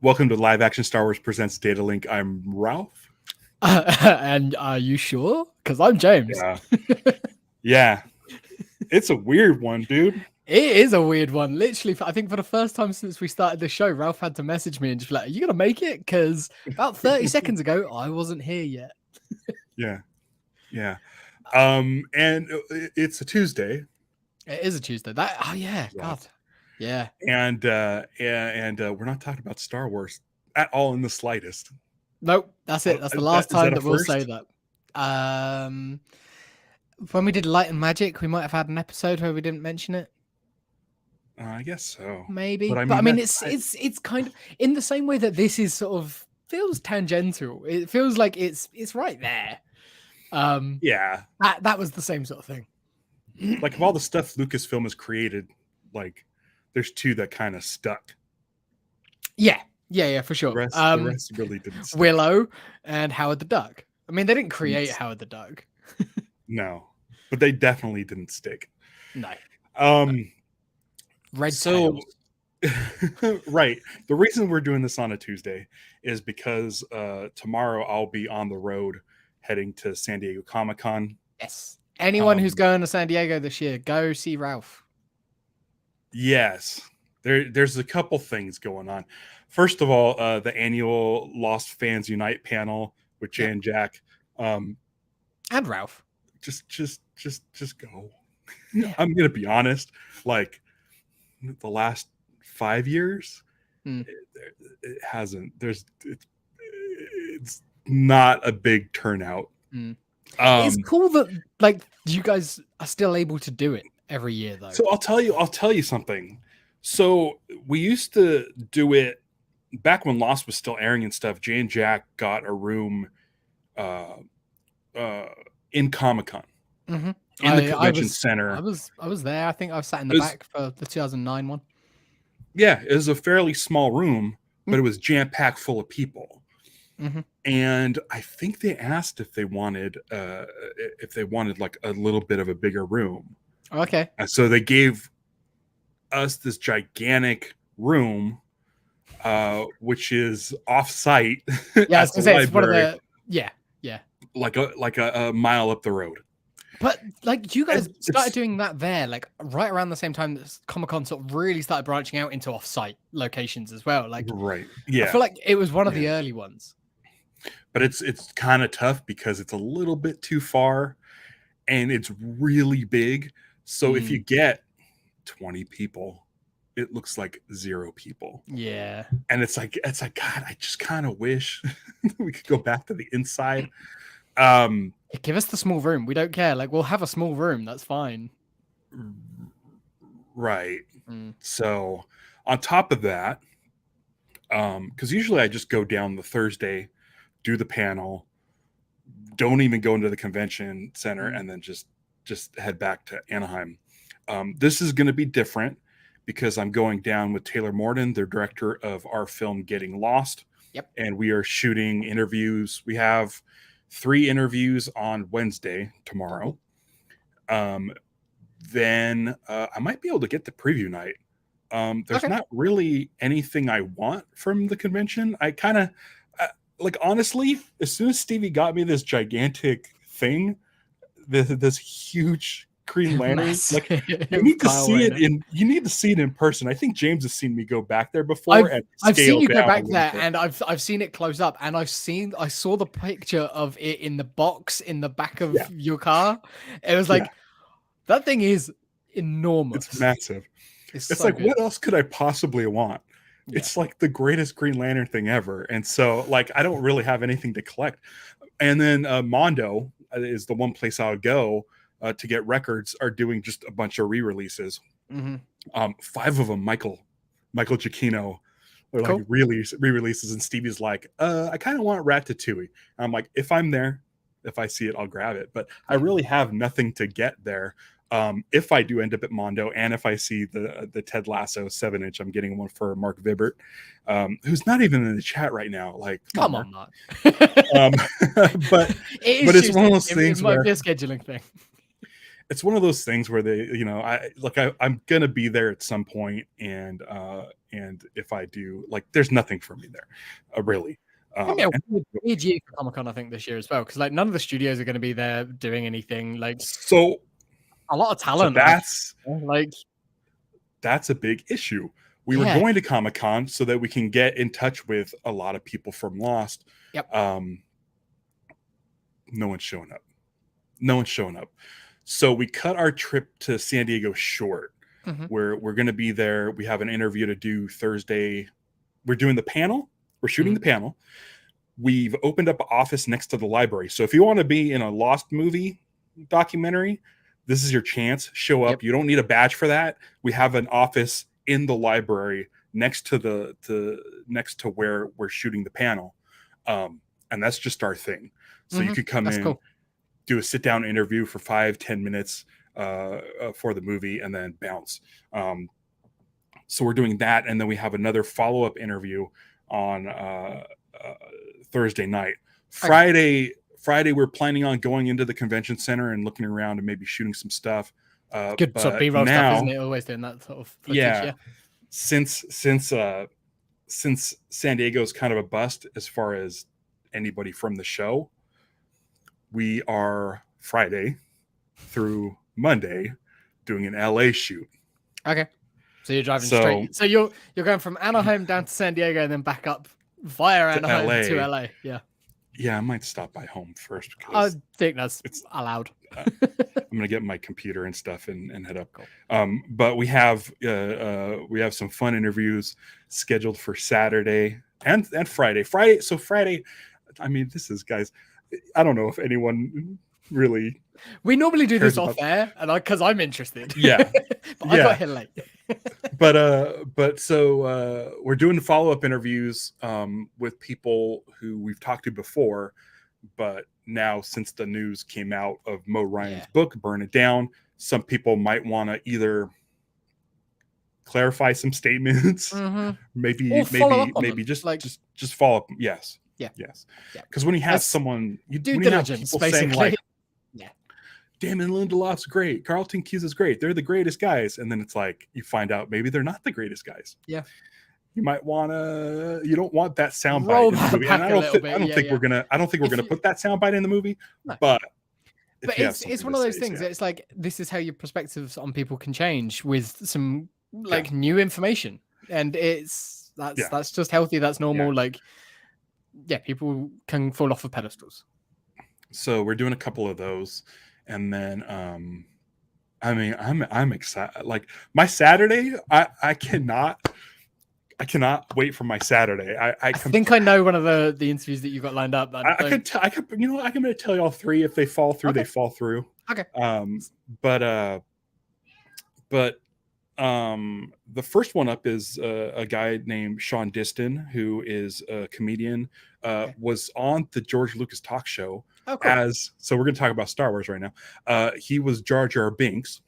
Welcome to Live Action Star Wars Presents Data Link. I'm Ralph. And are you sure? Because I'm James. Yeah. It's a weird one, dude. It is a weird one. Literally, I think for the first time since we started the show, Ralph had to message me and just be like, are you going to make it? Because about 30 seconds ago, I wasn't here yet. Yeah. And it's a Tuesday. It is a Tuesday. God. Yeah. And we're not talking about Star Wars at all in the slightest. Nope. That's it. That's the last time that we'll say that. When we did Light and Magic, we might have had an episode where we didn't mention it. I guess so. Maybe. But I mean, it's kind of in the same way that this is sort of feels tangential. It feels like it's right there. Yeah. That was the same sort of thing. Like of all the stuff Lucasfilm has created, like there's two that kind of stuck. Yeah, for sure. The rest really didn't stick. Willow and Howard the Duck. I mean, they didn't create Howard the Duck. No, but they definitely didn't stick. No. Red Tails. Right. The reason we're doing this on a Tuesday is because tomorrow I'll be on the road heading to San Diego ComicCon. Yes. Anyone who's going to San Diego this year, go see Ralph. Yes. There's a couple things going on. First of all, the annual Lost Fans Unite panel with Jay and Jack. And Ralph. Just go. Yeah. I'm gonna be honest. Like the last 5 years, it hasn't. It's not a big turnout. It's cool that like you guys are still able to do it every year, though. So I'll tell you something. So we used to do it back when Lost was still airing and stuff. Jay and Jack got a room in Comic-Con in the convention center. I was there. I think I sat in the back for the 2009 one. Yeah, it was a fairly small room, but it was jam-packed full of people. And I think they asked if they wanted like a little bit of a bigger room. Okay. And so they gave us this gigantic room, which is off-site. Yeah, I was gonna say it's one of the like a mile up the road. But like you guys started doing that there, like right around the same time that Comic-Con sort of really started branching out into off-site locations as well. Like, right, yeah. I feel like it was one of the early ones. But it's kind of tough because it's a little bit too far, and it's really big. So if you get 20 people, it looks like 0 people. Yeah, and it's like God, I just kind of wish we could go back to the inside. Give us the small room. We don't care. Like, we'll have a small room. That's fine. Right. So on top of that, because usually I just go down the Thursday, do the panel, don't even go into the convention center, and then just head back to Anaheim. This is going to be different because I'm going down with Taylor Morden, the director of our film Getting Lost. Yep. And we are shooting interviews. We have 3 interviews on Wednesday tomorrow. Then I might be able to get the preview night. There's not really anything I want from the convention. I kind of like, honestly, as soon as Stevie got me this gigantic thing, this huge Green Lantern, like you need to see it you need to see it in person. I think James has seen me go back there before. I've seen you go back there, and I've seen it close up, and I saw the picture of it in the box in the back of your car. It was like that thing is enormous. It's massive. It's so like, what else could I possibly want? Yeah. It's like the greatest Green Lantern thing ever. And so like I don't really have anything to collect. And then Mondo is the one place I'll go to get records, are doing just a bunch of re-releases. 5 of them, Michael Giacchino, are like re-releases, and Stevie's like, I kind of want Ratatouille. And I'm like, if I'm there, if I see it, I'll grab it. But I really have nothing to get there. If I do end up at Mondo, and if I see the Ted Lasso 7-inch, I'm getting one for Mark Vibert, who's not even in the chat right now. Like, come on, Mark. But it's one of those things it might be a scheduling thing. it's one of those things where they, you know, I'm gonna be there at some point, and if I do, like, there's nothing for me there, really. Weird year for Comic-Con, I think, this year as well, because like none of the studios are going to be there doing anything. Like, so a lot of talent. That's a big issue. We were going to Comic-Con so that we can get in touch with a lot of people from Lost. Yep. No one's showing up. So we cut our trip to San Diego short. We're going to be there. We have an interview to do Thursday. We're doing the panel. We're shooting the panel. We've opened up an office next to the library. So if you want to be in a Lost movie documentary, this is your chance. Show up. You don't need a badge for that. We have an office in the library next to where we're shooting the panel. And that's just our thing. So you could come in, do a sit-down interview for 5-10 minutes for the movie, and then bounce. So we're doing that, and then we have another follow-up interview on Thursday night. Friday, we're planning on going into the convention center and looking around and maybe shooting some stuff. Good sort of B-roll stuff, isn't it? Always doing that sort of footage, yeah. Since San Diego's kind of a bust as far as anybody from the show, we are Friday through Monday doing an LA shoot. Okay. So you're driving straight. So you're going from Anaheim down to San Diego and then back up via Anaheim to LA. Yeah. Yeah, I might stop by home first. I think it's allowed. I'm gonna get my computer and stuff and head up. Cool. But we have some fun interviews scheduled for Saturday and Friday. So Friday, I mean, this is, guys, I don't know if anyone really. We normally do this off air, and because I'm interested. Yeah, but I got here late. but so we're doing follow-up interviews with people who we've talked to before, but now since the news came out of Mo Ryan's book, Burn It Down, some people might want to either clarify some statements, maybe just follow up. Yes. Because when you have someone, you do diligence, basically. Like, Damon Lindelof's great. Carlton Cuse is great. They're the greatest guys. And then it's like, you find out maybe they're not the greatest guys. Yeah. You might want to, you don't want that soundbite in the movie. And I don't think we're going to put that soundbite in the movie, but it's one of those things. It's like, this is how your perspectives on people can change with some new information. And that's just healthy. That's normal. People can fall off of pedestals. So we're doing a couple of those. And then, I'm excited. Like my Saturday, I cannot wait for my Saturday. I think I know one of the interviews that you got lined up. I'm going to tell you all three. If they fall through, they fall through. Okay. But the first one up is a guy named Sean Distin, who is a comedian, was on the George Lucas talk show. Oh, cool. So we're going to talk about Star Wars right now. He was Jar Jar Binks.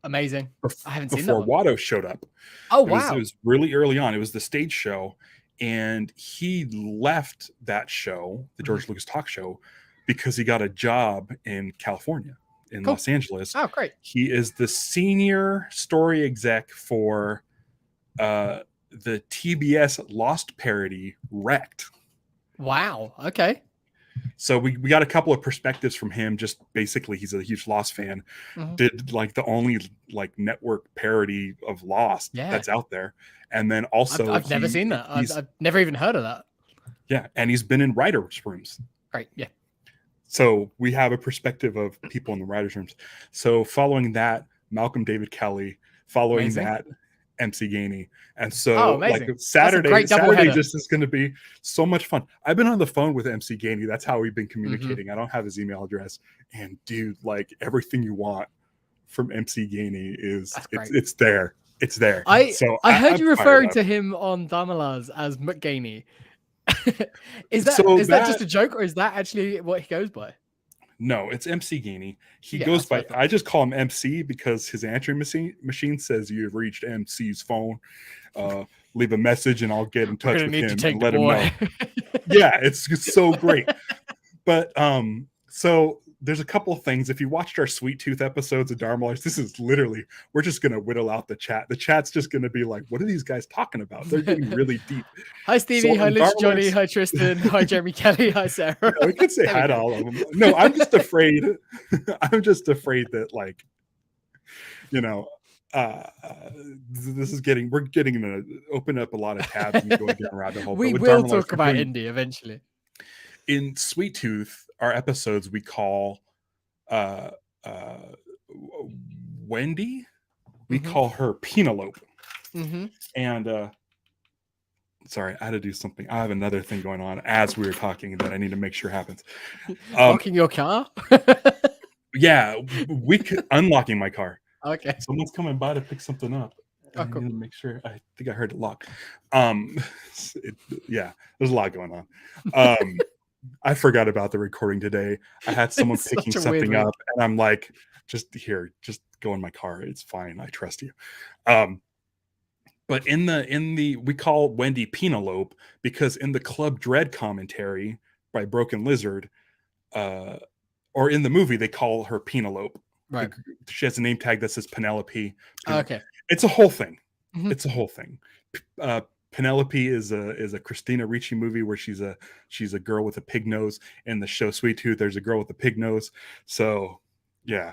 Amazing. I haven't seen that before Watto showed up. Oh, wow. It was really early on. It was the stage show, and he left that show, the George Lucas talk show, because he got a job in California, in Los Angeles. Oh, great. He is the senior story exec for the TBS Lost parody Wrecked. Wow. Okay. So we got a couple of perspectives from him. Just basically, he's a huge Lost fan. Did like the only network parody of Lost that's out there. And then also, I've never seen that. I've never even heard of that. Yeah, and he's been in writers' rooms. Right. Yeah. So we have a perspective of people in the writers' rooms. So following that, Malcolm David Kelly. Following that, MC Gainey. And so Saturday just is going to be so much fun. I've been on the phone with MC Gainey. That's how we've been communicating. I don't have his email address. And dude, like everything you want from MC Gainey it's there. It's there. I heard you referring to him on Damalaz as McGainey. Is that just a joke, or is that actually what he goes by? No, it's MC Gainey. He goes by, I just call him MC because his answering machine says you have reached MC's phone. Leave a message and I'll get in touch with him and let him know. Yeah, it's so great. But so there's a couple of things. If you watched our Sweet Tooth episodes of Dharma, this is literally, we're just going to whittle out the chat. The chat's just going to be like, what are these guys talking about? They're getting really deep. Hi, Stevie. Hi, Liz, Johnny. Hi, Tristan. Hi, Jeremy Kelly. Hi, Sarah. Yeah, we could say hi to all of them. No, I'm just afraid. I'm just afraid that, like, you know, we're getting to open up a lot of tabs and going down a rabbit hole. We will talk about Indy eventually. In Sweet Tooth, our episodes we call Wendy, we call her Penelope. And sorry, I had to do something. I have another thing going on as we were talking that I need to make sure happens. Locking your car? Yeah, unlocking my car. Okay. Someone's coming by to pick something up. Oh, cool. I need to make sure. I think I heard it lock. Yeah, there's a lot going on. I forgot about the recording today. I had someone picking something up, and I'm like, just go in my car. It's fine. I trust you. But in the we call Wendy Penelope because in the Club Dread commentary by Broken Lizard, or in the movie they call her Penelope. Right. She has a name tag that says Penelope. Okay. It's a whole thing. It's a whole thing. Penelope is a Christina Ricci movie where she's a girl with a pig nose. In the show Sweet Tooth, there's a girl with a pig nose. So yeah.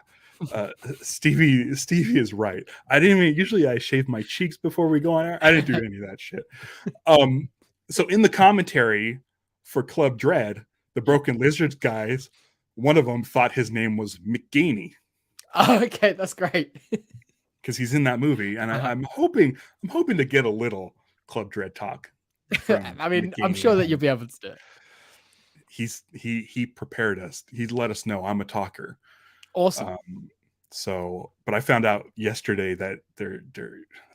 Stevie is right. Usually I shave my cheeks before we go on air. I didn't do any of that shit. So in the commentary for Club Dread, the Broken Lizards guys, one of them thought his name was McGaney. Oh, okay, that's great. Because he's in that movie, and I'm hoping to get a little Club Dread talk. I mean, McGaney. I'm sure that you'll be able to do it. He prepared us. He let us know I'm a talker. Awesome. But I found out yesterday that they're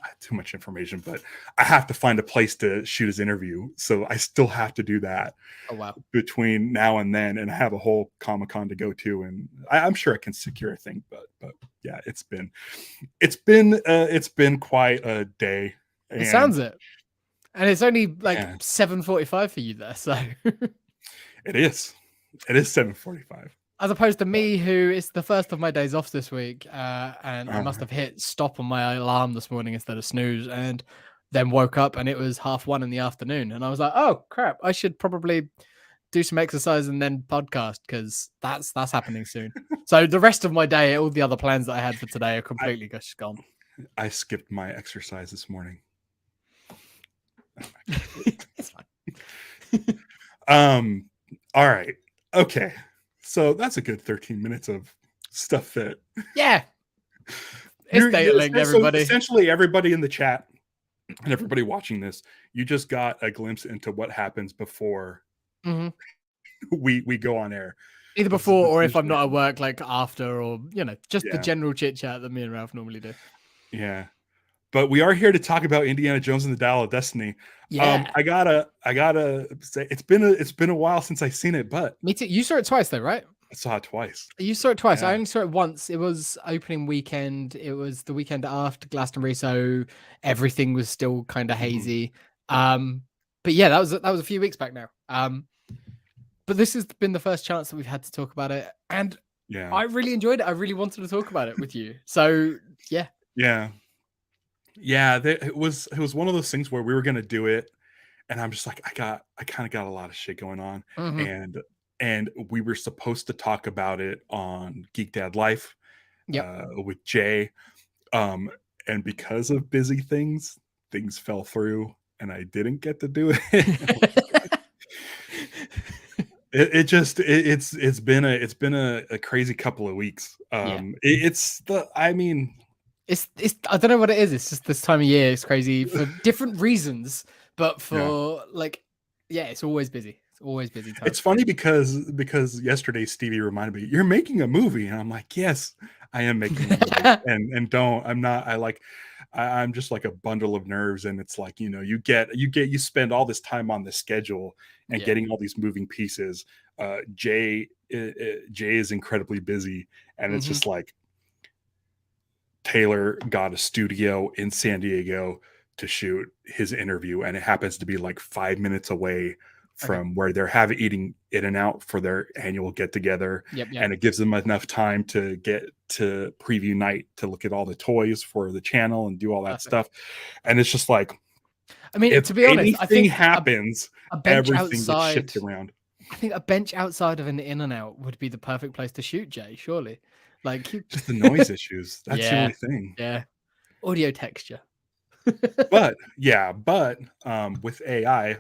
I have too much information, but I have to find a place to shoot his interview. So I still have to do that. Oh, wow. Between now and then, and I have a whole ComicCon to go to, and I'm sure I can secure a thing. But yeah, it's been quite a day. It sounds it, and it's only like 7:45 for you there, so it is 7:45. As opposed to me, who is the first of my days off this week, and I must have hit stop on my alarm this morning instead of snooze, and then woke up and it was 1:30 in the afternoon, and I was like, "Oh crap! I should probably do some exercise and then podcast because that's happening soon." So the rest of my day, all the other plans that I had for today are completely just gone. I skipped my exercise this morning. It's fine. All right. Okay. So that's a good 13 minutes of stuff that. Yeah. It's Dataling, everybody. So essentially, everybody in the chat and everybody watching this, you just got a glimpse into what happens before we go on air. Either before or if I'm not at work, like after, or, just the general chit chat that me and Ralph normally do. Yeah. But we are here to talk about Indiana Jones and the Dial of Destiny. Yeah. I gotta say it's been a while since I've seen it, but me too. You saw it twice though, right? I saw it twice. You saw it twice. Yeah. I only saw it once. It was opening weekend. It was the weekend after Glastonbury, so everything was still kind of hazy. But yeah, that was a few weeks back now. But this has been the first chance that we've had to talk about it, and I really enjoyed it. I really wanted to talk about it with you. So yeah. It was one of those things where we were gonna do it, and I'm just like, I kind of got a lot of shit going on, and we were supposed to talk about it on Geek Dad Life, with Jay, and because of busy things fell through, and I didn't get to do it. It's been a crazy couple of weeks. It's I don't know what it is. It's just this time of year. It's crazy for different reasons, but for it's always busy. It's always busy time. It's funny because yesterday Stevie reminded me, you're making a movie, and I'm like, yes, I am making a movie. I'm just like a bundle of nerves, and it's like, you spend all this time on the schedule and getting all these moving pieces. Jay is incredibly busy, and it's just like, Taylor got a studio in San Diego to shoot his interview, and it happens to be like 5 minutes away from where they're eating InNOut for their annual get together. Yep. And it gives them enough time to get to preview night to look at all the toys for the channel and do all that stuff. And it's just like, I mean, to be honest, I think happens, a bench everything outside, gets shipped around. I think a bench outside of an InNOut would be the perfect place to shoot, Jay, surely. Like just the noise issues. That's the only thing. Yeah. Audio texture. but with AI,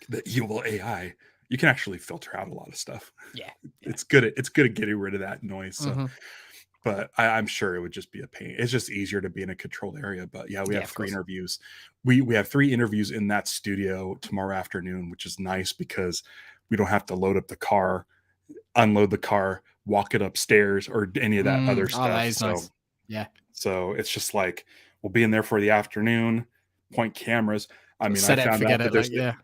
the evil AI, you can actually filter out a lot of stuff. Yeah. It's good at getting rid of that noise. So but I'm sure it would just be a pain. It's just easier to be in a controlled area. But yeah, we have 3 interviews. We have 3 interviews in that studio tomorrow afternoon, which is nice because we don't have to load up the car, unload the car, walk it upstairs, or any of that other stuff. That is nice. Yeah. So it's just like we'll be in there for the afternoon, point cameras. I mean, I found out that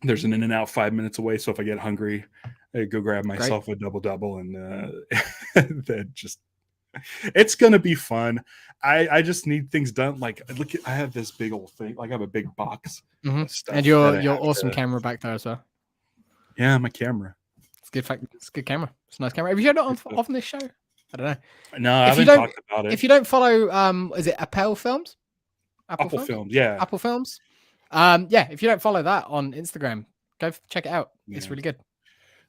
there's an InNOut 5 minutes away. So if I get hungry, I go grab myself a double, and then just. It's gonna be fun. I just need things done. Like, look, I have this big old thing. Like, I have a big box of stuff, and your awesome camera back there as well. Yeah, my camera. It's good. It's a good camera. It's a nice camera. Have you shown it on this show? I don't know. No, I haven't talked about it. If you don't follow, is it Apple Films? Apple Films, yeah. Apple Films. Yeah. If you don't follow that on Instagram, go check it out. Yeah. It's really good.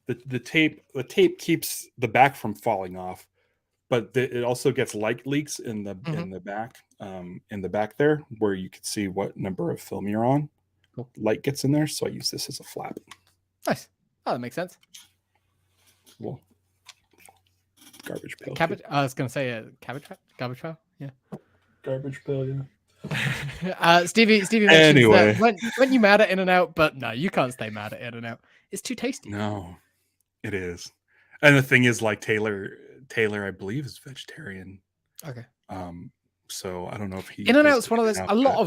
The tape keeps the back from falling off. But it also gets light leaks in the back there, where you can see what number of film you're on. Cool. Light gets in there, so I use this as a flap. Nice. Oh, that makes sense. Well, garbage pail. I was gonna say garbage pail. Yeah. Garbage pail. Yeah. Stevie anyway, when you mad at InNOut, but no, you can't stay mad at InNOut. It's too tasty. No, it is. And the thing is, like Taylor, I believe, is vegetarian. Okay. So I don't know if he. InNOut's one of those. A lot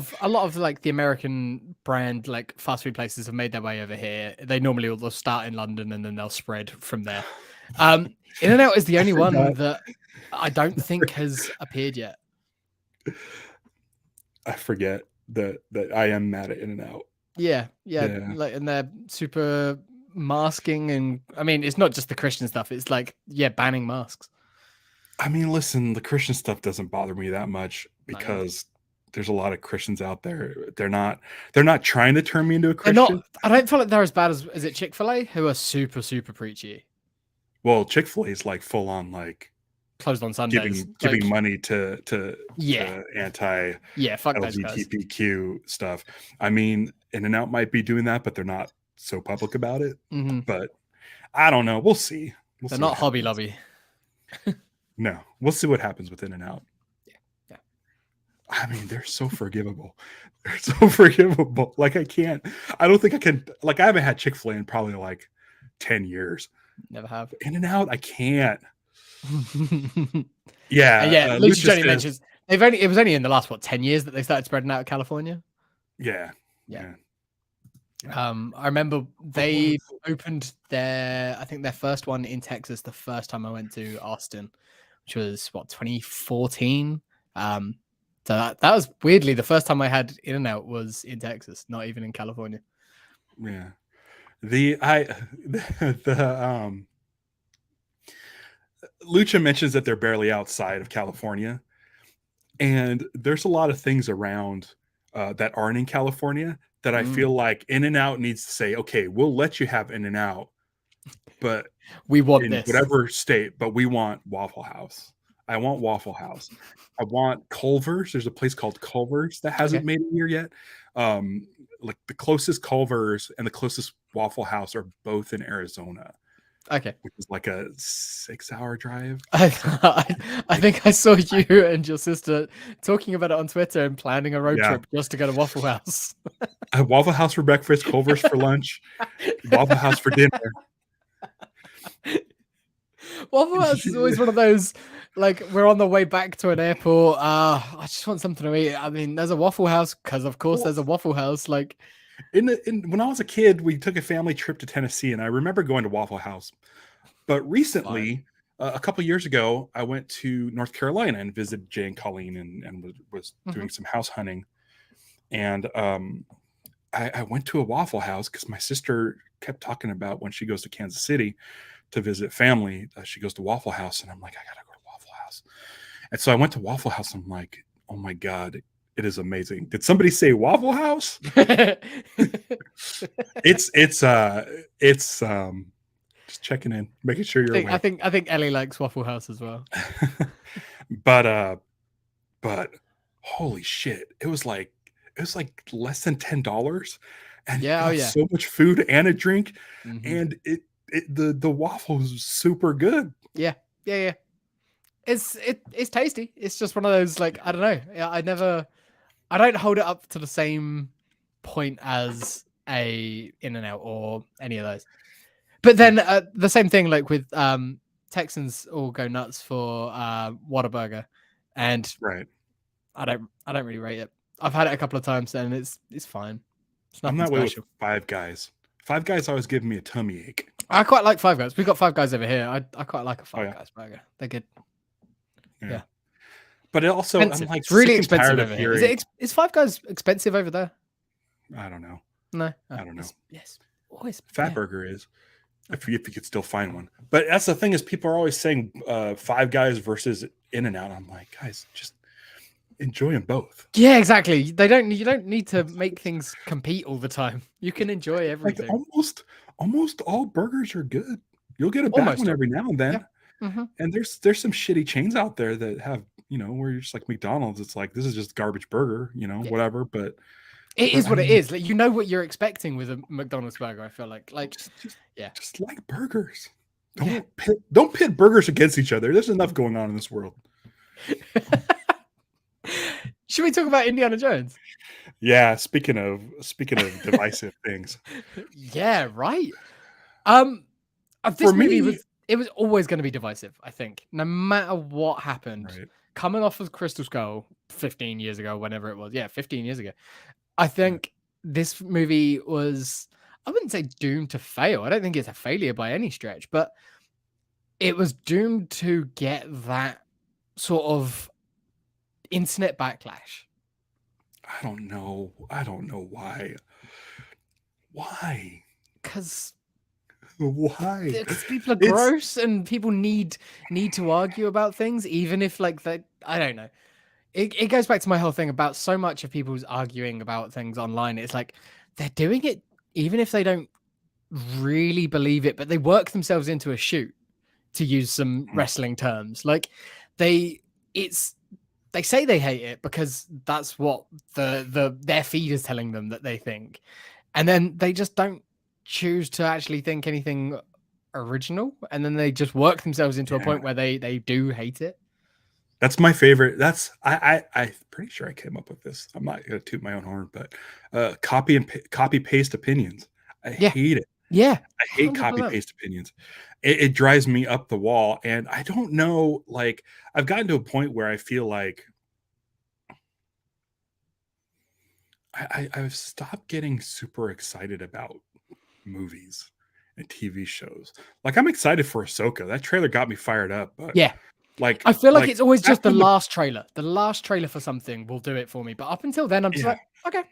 of like the American brand like fast food places have made their way over here. They normally will start in London and then they'll spread from there. InNOut is the only one that I don't think has appeared yet. I forget that I am mad at InNOut. Yeah. Like, and they're super masking, and I mean, it's not just the Christian stuff. It's like, banning masks. I mean, listen, the Christian stuff doesn't bother me that much because there's a lot of Christians out there. They're not trying to turn me into a Christian. I don't feel like they're as bad as is it Chick-fil-A, who are super, super preachy. Well, Chick-fil-A is like full on like closed on Sundays, giving money to anti fuck LGBTQ stuff. I mean, InNOut might be doing that, but they're not so public about it. But I don't know. We'll see. They're not Hobby Lobby. No, we'll see what happens with InNOut. Yeah. I mean, they're so forgivable. They're so forgivable. Like, I don't think I can. Like, I haven't had Chick-fil-A in probably like 10 years. Never have. InNOut, I can't. Lucha Johnny mentions it was only in the last 10 years that they started spreading out of California. Yeah. I remember they opened their first one in Texas the first time I went to Austin, which was 2014. So that was weirdly the first time I had InNOut was in Texas, not even in California. Yeah. Lucha mentions that they're barely outside of California, and there's a lot of things around that aren't in California that I feel like InNOut needs to say, okay, we'll let you have InNOut, but we want in this whatever state, but we want Waffle House. I want Waffle House. I want Culver's. There's a place called Culver's that hasn't made it here yet. Like the closest Culver's and the closest Waffle House are both in Arizona. Okay. Which is like a 6-hour drive. I think I saw you and your sister talking about it on Twitter and planning a road trip just to go to Waffle House. Waffle House for breakfast, Culver's for lunch, Waffle House for dinner. Waffle House is always one of those, like, we're on the way back to an airport. I just want something to eat. I mean, there's a Waffle House because, of course, there's a Waffle House. Like, when I was a kid, we took a family trip to Tennessee, and I remember going to Waffle House. But recently, a couple years ago, I went to North Carolina and visited Jay and Colleen, and was doing some house hunting. And I went to a Waffle House because my sister kept talking about when she goes to Kansas City to visit family, she goes to Waffle House, and I'm like, I gotta go to Waffle House. And so I went to Waffle House. And I'm like, oh my god, it is amazing. Did somebody say Waffle House? it's just checking in, making sure you're aware. I think Ellie likes Waffle House as well. but holy shit, it was like less than $10, and so much food and a drink, and the waffles was super good. Yeah. It's tasty. It's just one of those, like, I don't know. I don't hold it up to the same point as a InNOut or any of those. But then the same thing, like with Texans all go nuts for Whataburger, and right. I don't really rate it. I've had it a couple of times and it's fine. It's nothing I'm that special. way with Five Guys. Five Guys always give me a tummy ache. I quite like Five Guys. We've got Five Guys over here. I quite like a Five Guys burger. They're good. Yeah. But it also, expensive. I'm like, it's really expensive over here. Is Five Guys expensive over there? I don't know. No, I don't know. Yes, always. Fatburger is, if you could still find one. But that's the thing, is people are always saying Five Guys versus InNOut. I'm like, guys, just enjoy them both. Yeah, exactly. You don't need to make things compete all the time. You can enjoy everything. Like almost all burgers are good. You'll get a bad one every now and then. Yeah. And there's some shitty chains out there that have, where you're just like McDonald's. It's like, this is just garbage burger, whatever. But it is what it is. Like, you know what you're expecting with a McDonald's burger. I feel like just like burgers. Don't pit burgers against each other. There's enough going on in this world. Should we talk about Indiana Jones? Yeah. Speaking of divisive things. Yeah. Right. This movie was always going to be divisive. I think, no matter what happened, coming off of Crystal Skull 15 years ago, whenever it was, 15 years ago, I think this movie was, I wouldn't say doomed to fail. I don't think it's a failure by any stretch, but it was doomed to get that sort of internet backlash. I don't know why. Because why? Because people are gross and people need to argue about things, even if, like, that, I don't know. It goes back to my whole thing about so much of people's arguing about things online. It's like they're doing it even if they don't really believe it, but they work themselves into a shoot, to use some wrestling terms. Like they say they hate it because that's what their feed is telling them that they think, and then they just don't choose to actually think anything original, and then they just work themselves into a point where they do hate it. That's my favorite. I'm pretty sure I came up with this. I'm not gonna toot my own horn, but copy paste opinions. I hate it. Yeah, I hate 100%. Copy paste opinions. It drives me up the wall, and I don't know. Like, I've gotten to a point where I feel like I've stopped getting super excited about movies and TV shows. Like, I'm excited for Ahsoka. That trailer got me fired up. But like, I feel like it's always just the last trailer. The last trailer for something will do it for me. But up until then, I'm just like, okay.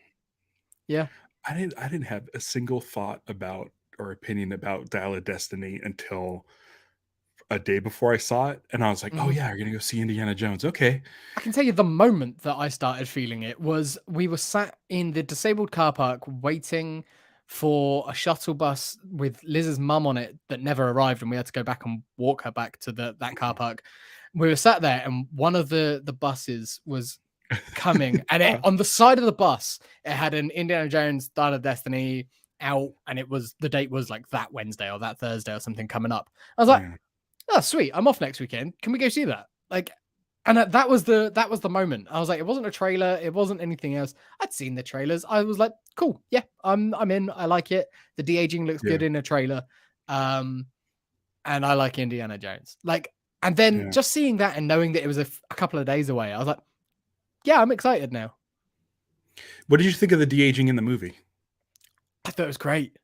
Yeah. I didn't have a single thought about or opinion about Dial of Destiny until a day before I saw it. And I was like, oh yeah, we're going to go see Indiana Jones. Okay. I can tell you the moment that I started feeling it was we were sat in the disabled car park waiting for a shuttle bus with Liz's mum on it that never arrived, and we had to go back and walk her back to that car park. We were sat there, and one of the buses was coming, and on the side of the bus, it had an Indiana Jones Dial of Destiny out, and the date was like that Wednesday or that Thursday or something coming up. I was like, oh, sweet, I'm off next weekend. Can we go see that? Like, and that was the moment. I was like, it wasn't a trailer, it wasn't anything else. I'd seen the trailers. I was like, cool, yeah, I'm in. I like it. The de-aging looks good in a trailer. And I like Indiana Jones. Like, and then just seeing that and knowing that it was a couple of days away, I was like, yeah, I'm excited now. What did you think of the de-aging in the movie? I thought it was great.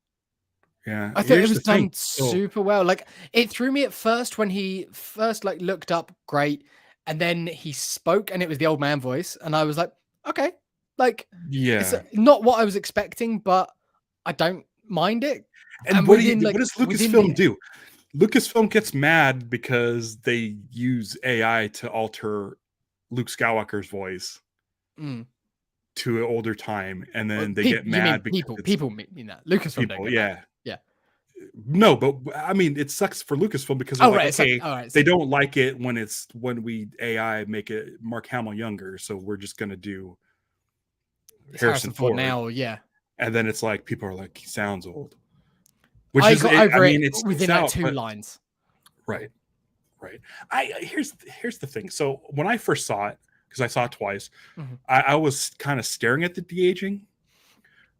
Yeah, I thought it was done super well. Like, it threw me at first when he first looked up, great, and then he spoke, and it was the old man voice, and I was like, okay, Like, it's not what I was expecting, but I don't mind it. And what does Lucasfilm do? Lucasfilm gets mad because they use AI to alter Luke Skywalker's voice to an older time, and then they get mad because people mean that Lucasfilm don't get mad. No, but I mean, it sucks for Lucasfilm because they're like, okay, they don't like it when we AI make it Mark Hamill younger, so we're just gonna do Harrison Ford now, and then it's like people are like, he sounds old. Which I mean, it's within like 2 lines. Right. Here's the thing. So when I first saw it, because I saw it twice, I was kind of staring at the de-aging.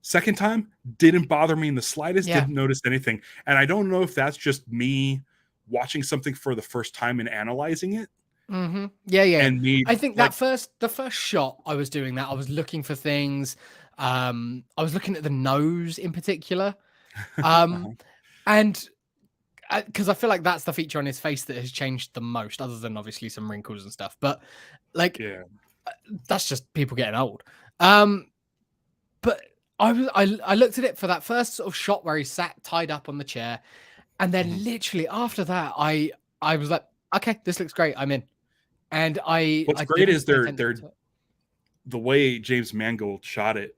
Second time, didn't bother me in the slightest. Didn't notice anything, and I don't know if that's just me watching something for the first time and analyzing it. And I think like, the first shot, I was doing that. I was looking for things. I was looking at the nose in particular. And because I feel like that's the feature on his face that has changed the most, other than obviously some wrinkles and stuff. But like, that's just people getting old. But I looked at it for that first sort of shot where he sat tied up on the chair, and then literally after that, I was like, okay, this looks great. I'm in. And what's great is the way James Mangold shot it.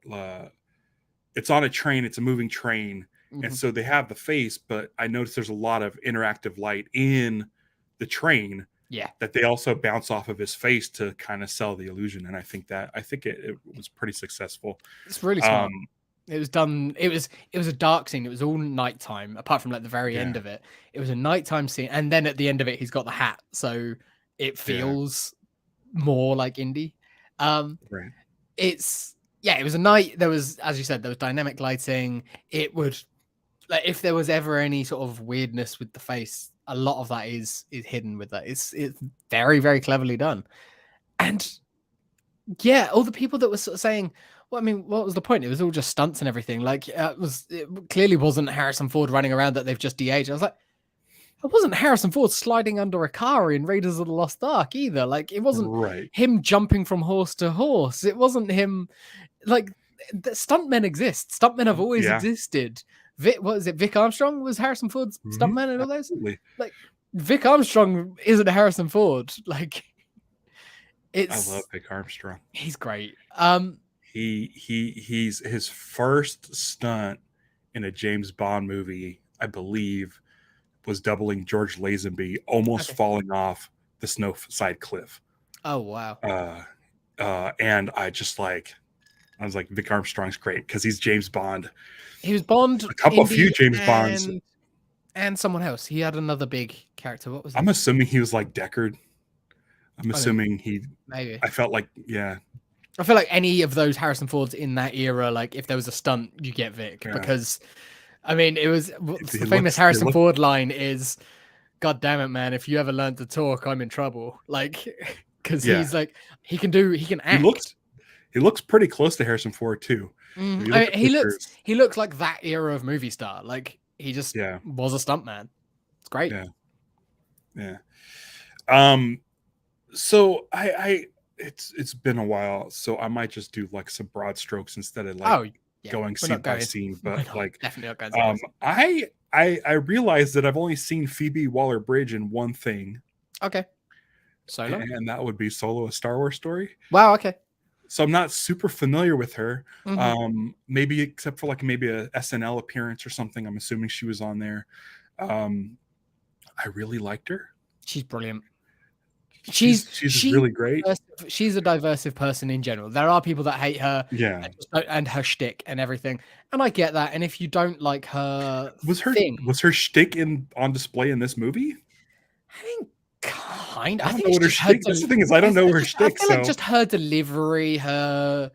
It's on a train. It's a moving train. And so they have the face, but I noticed there's a lot of interactive light in the train that they also bounce off of his face to kind of sell the illusion. And I think it was pretty successful. It's really smart. It was done. It was a dark scene. It was all nighttime, apart from like the very end of it. It was a nighttime scene. And then at the end of it, he's got the hat. So it feels more like Indy. It was a night. There was, as you said, there was dynamic lighting. It would, like, if there was ever any sort of weirdness with the face, a lot of that is hidden with that. It's very, very cleverly done. And all the people that were sort of saying, well, I mean, what was the point? It was all just stunts and everything. Like, it clearly wasn't Harrison Ford running around that they've just de-aged. I was like, it wasn't Harrison Ford sliding under a car in Raiders of the Lost Ark either. Like, it wasn't him jumping from horse to horse. It wasn't him. Like, the stuntmen exist. Stuntmen have always existed. What was it? Vic Armstrong was Harrison Ford's stuntman and all those. Like, Vic Armstrong isn't Harrison Ford. Like, I love Vic Armstrong. He's great. He's his first stunt in a James Bond movie, I believe, was doubling George Lazenby, almost falling off the Snowside Cliff. Oh wow! And I was like, Vic Armstrong's great because he's James Bond. He was Bond. A few James Bonds, and someone else. He had another big character. What was it? I'm assuming he was like Deckard. I'm assuming maybe. I felt like I feel like any of those Harrison Fords in that era, like if there was a stunt, you get Vic because, I mean, it was the famous Harrison Ford line is, "God damn it, man! If you ever learn to talk, I'm in trouble." Like, because he's like he can act. He looks pretty close to Harrison Ford too. He looks like that era of movie star. Like he just was a stuntman. It's great. Yeah. So it's been a while, so I might just do like some broad strokes instead of like going scene by scene. But like definitely not I realized that I've only seen Phoebe Waller-Bridge in one thing. Okay. Solo? And that would be Solo: A Star Wars Story. Wow, okay. So I'm not super familiar with her. Maybe except for like maybe a SNL appearance or something. I'm assuming she was on there. I really liked her. She's brilliant. She's really great. She's a diversive person in general. There are people that hate her, and her shtick and everything, and I get that. And if you don't like her, was her shtick on display in this movie? I think kind. I don't know what her shtick. That's the thing is, I don't know her shtick. I feel like just her delivery, her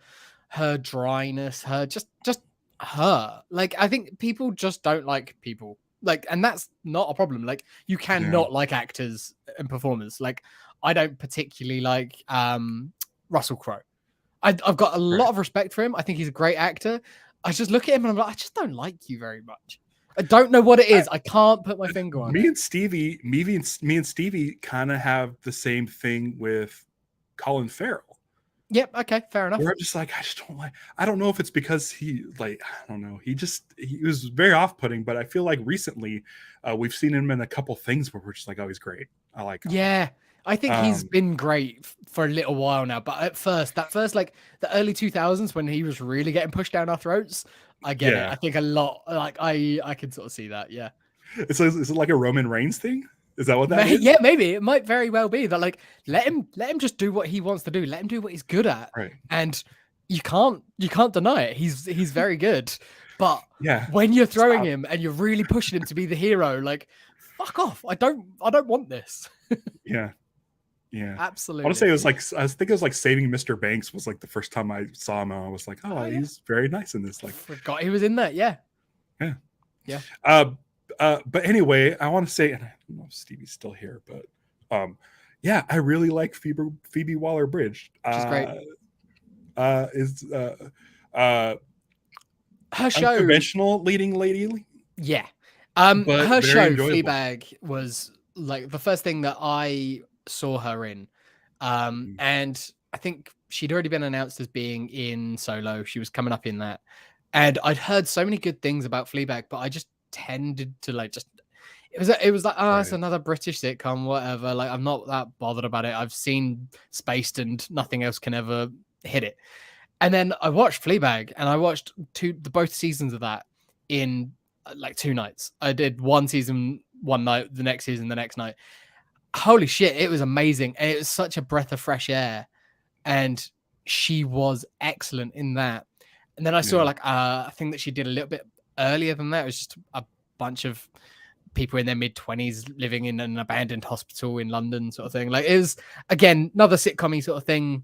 dryness, her just her. Like I think people just don't like people. Like, and that's not a problem. Like you can not like actors and performers. Like I don't particularly like Russell Crowe. I've got a lot of respect for him. I think he's a great actor. I just look at him and I'm like, I just don't like you very much. I don't know what it is. I can't put my finger on it. Me and Stevie kind of have the same thing with Colin Farrell. Yep. Okay. Fair enough. Where I'm just like, I just don't like. I don't know if it's because he I don't know. He was very off-putting, but I feel like recently we've seen him in a couple things where we're just like, oh, he's great. I like him. Yeah. I think he's been great for a little while now, but at first, like the early 2000s when he was really getting pushed down our throats, I get it. I think a lot, like I can sort of see that. Yeah. Is it like a Roman Reigns thing? Is that what that is? Yeah, maybe it might very well be that. Like, let him just do what he wants to do. Let him do what he's good at. Right. And you can't deny it. He's very good. But yeah, when you're throwing him and you're really pushing him to be the hero, like, fuck off. I don't want this. Yeah. Absolutely. I want to say I think it was like Saving Mr. Banks was like the first time I saw him. I was like, oh, he's very nice in this. Like, forgot he was in that. Yeah. But anyway, I want to say, and I don't know if Stevie's still here, but yeah, I really like Phoebe WallerBridge. She's great. Her show, unconventional leading lady. Yeah. Her show Fleabag was like the first thing that I saw her in. And I think she'd already been announced as being in Solo. She was coming up in that. And I'd heard so many good things about Fleabag, but I just tended to like it was like, oh, it's another British sitcom, whatever. Like, I'm not that bothered about it. I've seen Spaced and nothing else can ever hit it. And then I watched Fleabag and I watched both seasons of that in like 2 nights. I did one season one night, the next season the next night. Holy shit, it was amazing. And it was such a breath of fresh air. And she was excellent in that. And then I saw like a thing that she did a little bit earlier than that. It was just a bunch of people in their mid-20s living in an abandoned hospital in London, sort of thing. Like, it was, again, another sitcom-y sort of thing.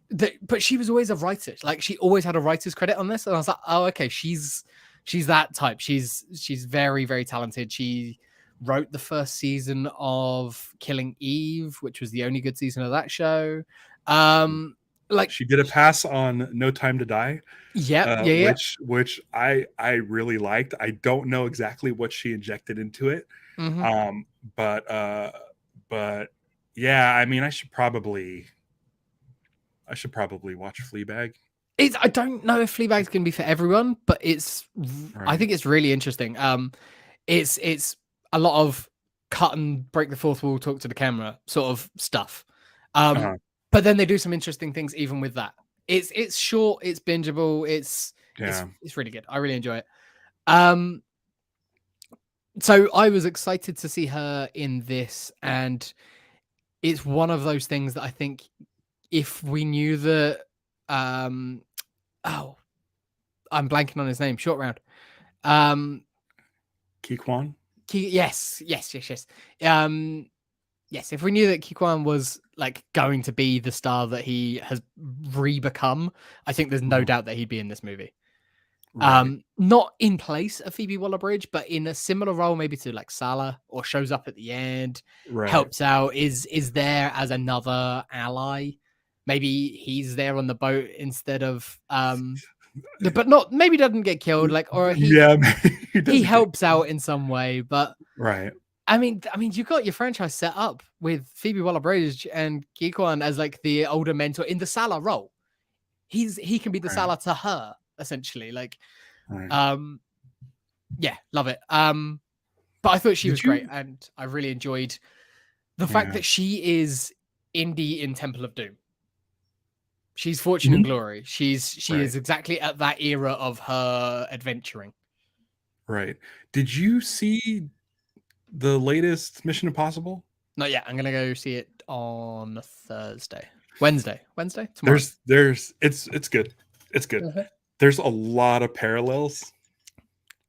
But she was always a writer. Like, she always had a writer's credit on this. And I was like, oh, okay, she's that type. She's very, very talented. She wrote the first season of Killing Eve, which was the only good season of that show. Like, she did a pass on No Time to Die. Which I really liked. I don't know exactly what she injected into it. But yeah, I mean, I should probably watch Fleabag. I don't know if Fleabag's gonna be for everyone, but I think it's really interesting. It's a lot of cut and break the fourth wall, talk to the camera sort of stuff. But then they do some interesting things even with that. It's short, it's bingeable, it's really good. I really enjoy it. So I was excited to see her in this, and it's one of those things that I think if we knew that I'm blanking on his name, Short Round. Kwan? Yes. Yes, if we knew that Kwan was like going to be the star that he has re-become, I think there's no doubt that he'd be in this movie. Right. Not in place of Phoebe Waller-Bridge, but in a similar role, maybe to like Salah, or shows up at the end, helps out, is there as another ally. Maybe he's there on the boat instead of but not, maybe doesn't get killed, like, or he helps out in some way, but I mean, you got your franchise set up with Phoebe Waller-Bridge and Kwan as like the older mentor in the Salah role. He can be the Salah to her, essentially. Like, yeah, love it. But I thought she was great, and I really enjoyed the fact that she is Indy in Temple of Doom. She's Fortune and Glory. She is exactly at that era of her adventuring. Right. Did you see the latest Mission Impossible? Not yet. I'm gonna go see it on Wednesday tomorrow. It's good. It's good. There's a lot of parallels.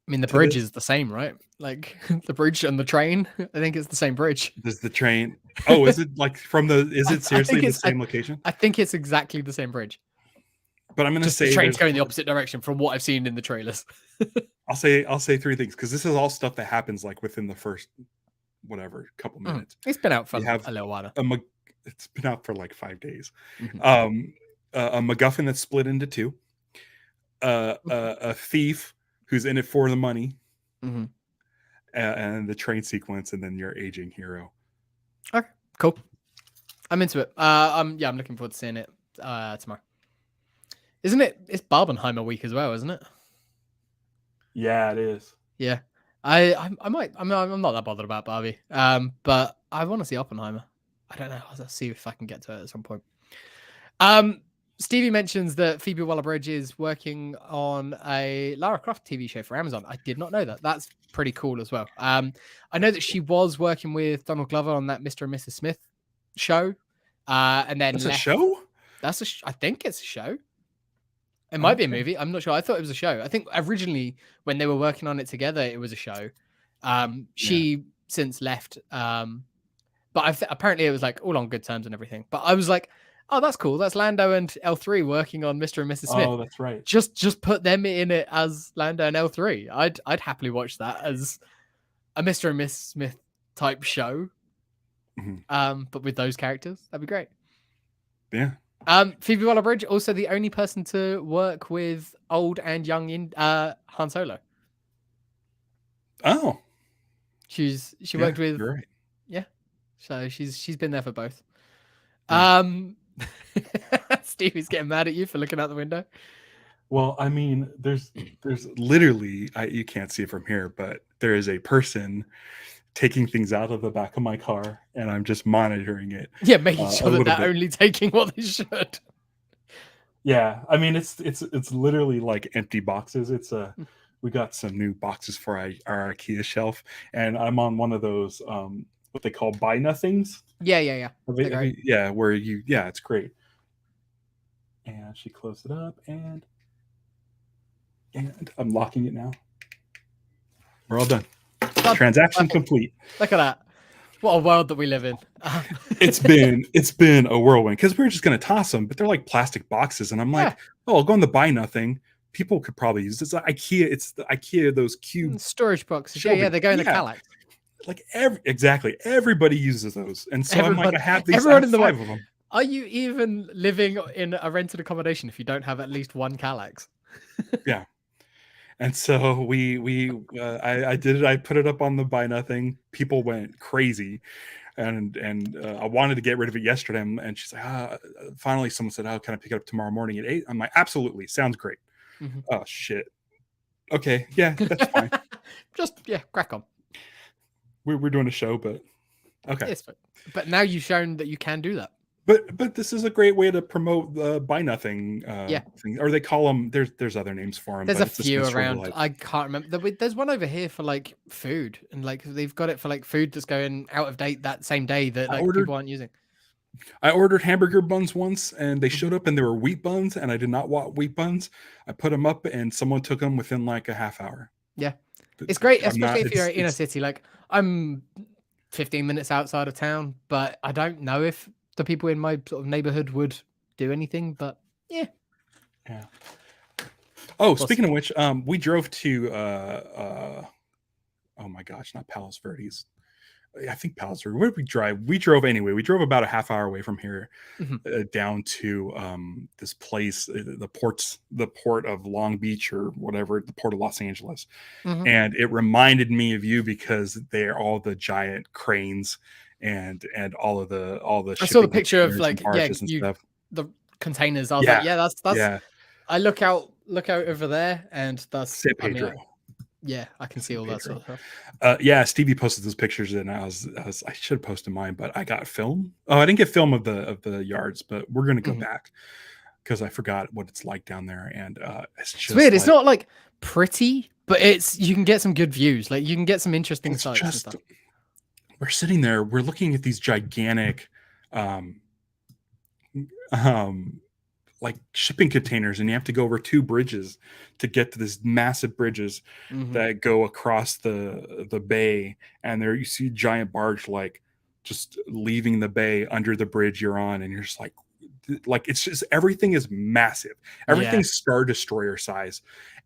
I mean, the bridge is the same, right? Like the bridge and the train. I think it's the same bridge. There's the train. Oh, is it like is it seriously the same location? I think it's exactly the same bridge. But I'm going to say the train's going the opposite direction from what I've seen in the trailers. I'll say 3 things, because this is all stuff that happens like within the first couple minutes. It's been out for a little while. It's been out for like 5 days. A MacGuffin that's split into 2. A thief who's in it for the money, and the train sequence, and then your aging hero. Okay, cool. I'm into it. I'm looking forward to seeing it. tomorrow. Isn't it? It's Barbenheimer week as well, isn't it? Yeah, it is. Yeah. I might. I'm not that bothered about Barbie. But I want to see Oppenheimer. I don't know. I'll see if I can get to it at some point. Stevie mentions that Phoebe Waller-Bridge is working on a Lara Croft TV show for Amazon. I did not know that. That's pretty cool as well. I know that she was working with Donald Glover on that Mr. and Mrs. Smith show. And then that's a show? I think it's a show. It might be a movie. I'm not sure. I thought it was a show. I think originally when they were working on it together, it was a show. She since left. But apparently it was like all on good terms and everything. But I was like, oh, that's cool. That's Lando and L3 working on Mr. and Mrs. Smith. Oh, that's right. Just put them in it as Lando and L3. I'd happily watch that as a Mr. and Mrs. Smith type show. But with those characters, that'd be great. Yeah. Phoebe Waller-Bridge, also the only person to work with old and young in Han Solo. Oh. She worked with you're right. Yeah. So she's been there for both. Stevie's getting mad at you for looking out the window. Well, I mean, there's literally you can't see it from here, but there is a person taking things out of the back of my car, and I'm just monitoring it. Yeah, making sure that they're only taking what they should. Yeah, I mean, it's literally like empty boxes. We got some new boxes for our IKEA shelf, and I'm on one of those what they call buy nothings. Yeah. Yeah, where it's great. And she closed it up, and I'm locking it now. We're all done. Transaction complete. Look at that. What a world that we live in. It's been a whirlwind because we were just going to toss them, but they're like plastic boxes, and I'm like, oh, I'll go on the buy nothing. People could probably use this. IKEA. It's the IKEA, those cube storage boxes. Yeah, they go in the Kallax. Like exactly. Everybody uses those, and so I'm like, I have these. Everyone in the five of them. Are you even living in a rented accommodation if you don't have at least one Kallax? Yeah. And so I did it. I put it up on the buy nothing. People went crazy, and I wanted to get rid of it yesterday. And she's like, finally, someone said, "Oh, can I pick it up tomorrow morning at 8?" I'm like, "Absolutely, sounds great." Oh shit. Okay, yeah, that's fine. Just crack on. We're doing a show, but okay. Yes, but now you've shown that you can do that. But this is a great way to promote the buy nothing thing. Or they call them, there's other names for them. There's a few around. I can't remember. There's one over here for like food, and like they've got it for like food that's going out of date that same day that people aren't using. I ordered hamburger buns once, and they showed up, and they were wheat buns, and I did not want wheat buns. I put them up, and someone took them within like a half hour. Yeah, it's great, especially if you're in a city. Like I'm 15 minutes outside of town, but I don't know if the people in my sort of neighborhood would do anything, but yeah. Oh, speaking of which, we drove to oh my gosh, not Palos Verdes. I think Palos Verdes. Where did we drive? We drove anyway. We drove about a half hour away from here, down to this place, the port of Long Beach or whatever, the port of Los Angeles. And it reminded me of you because they're all the giant cranes and all the I saw the picture of like the containers. I was like, that's I look out over there, and that's San Pedro. I can see all that sort of stuff. Stevie posted those pictures, and I should have posted mine, but I got film. Oh, I didn't get film of the yards, but we're gonna go back because I forgot what it's like down there, and it's just weird. It's not like pretty, but you can get some good views. Like you can get some interesting sights and stuff. We're sitting there, we're looking at these gigantic like shipping containers, and you have to go over 2 bridges to get to these massive bridges that go across the bay, and there you see a giant barge like just leaving the bay under the bridge you're on, and you're just like it's just everything is massive. Everything's Star Destroyer size,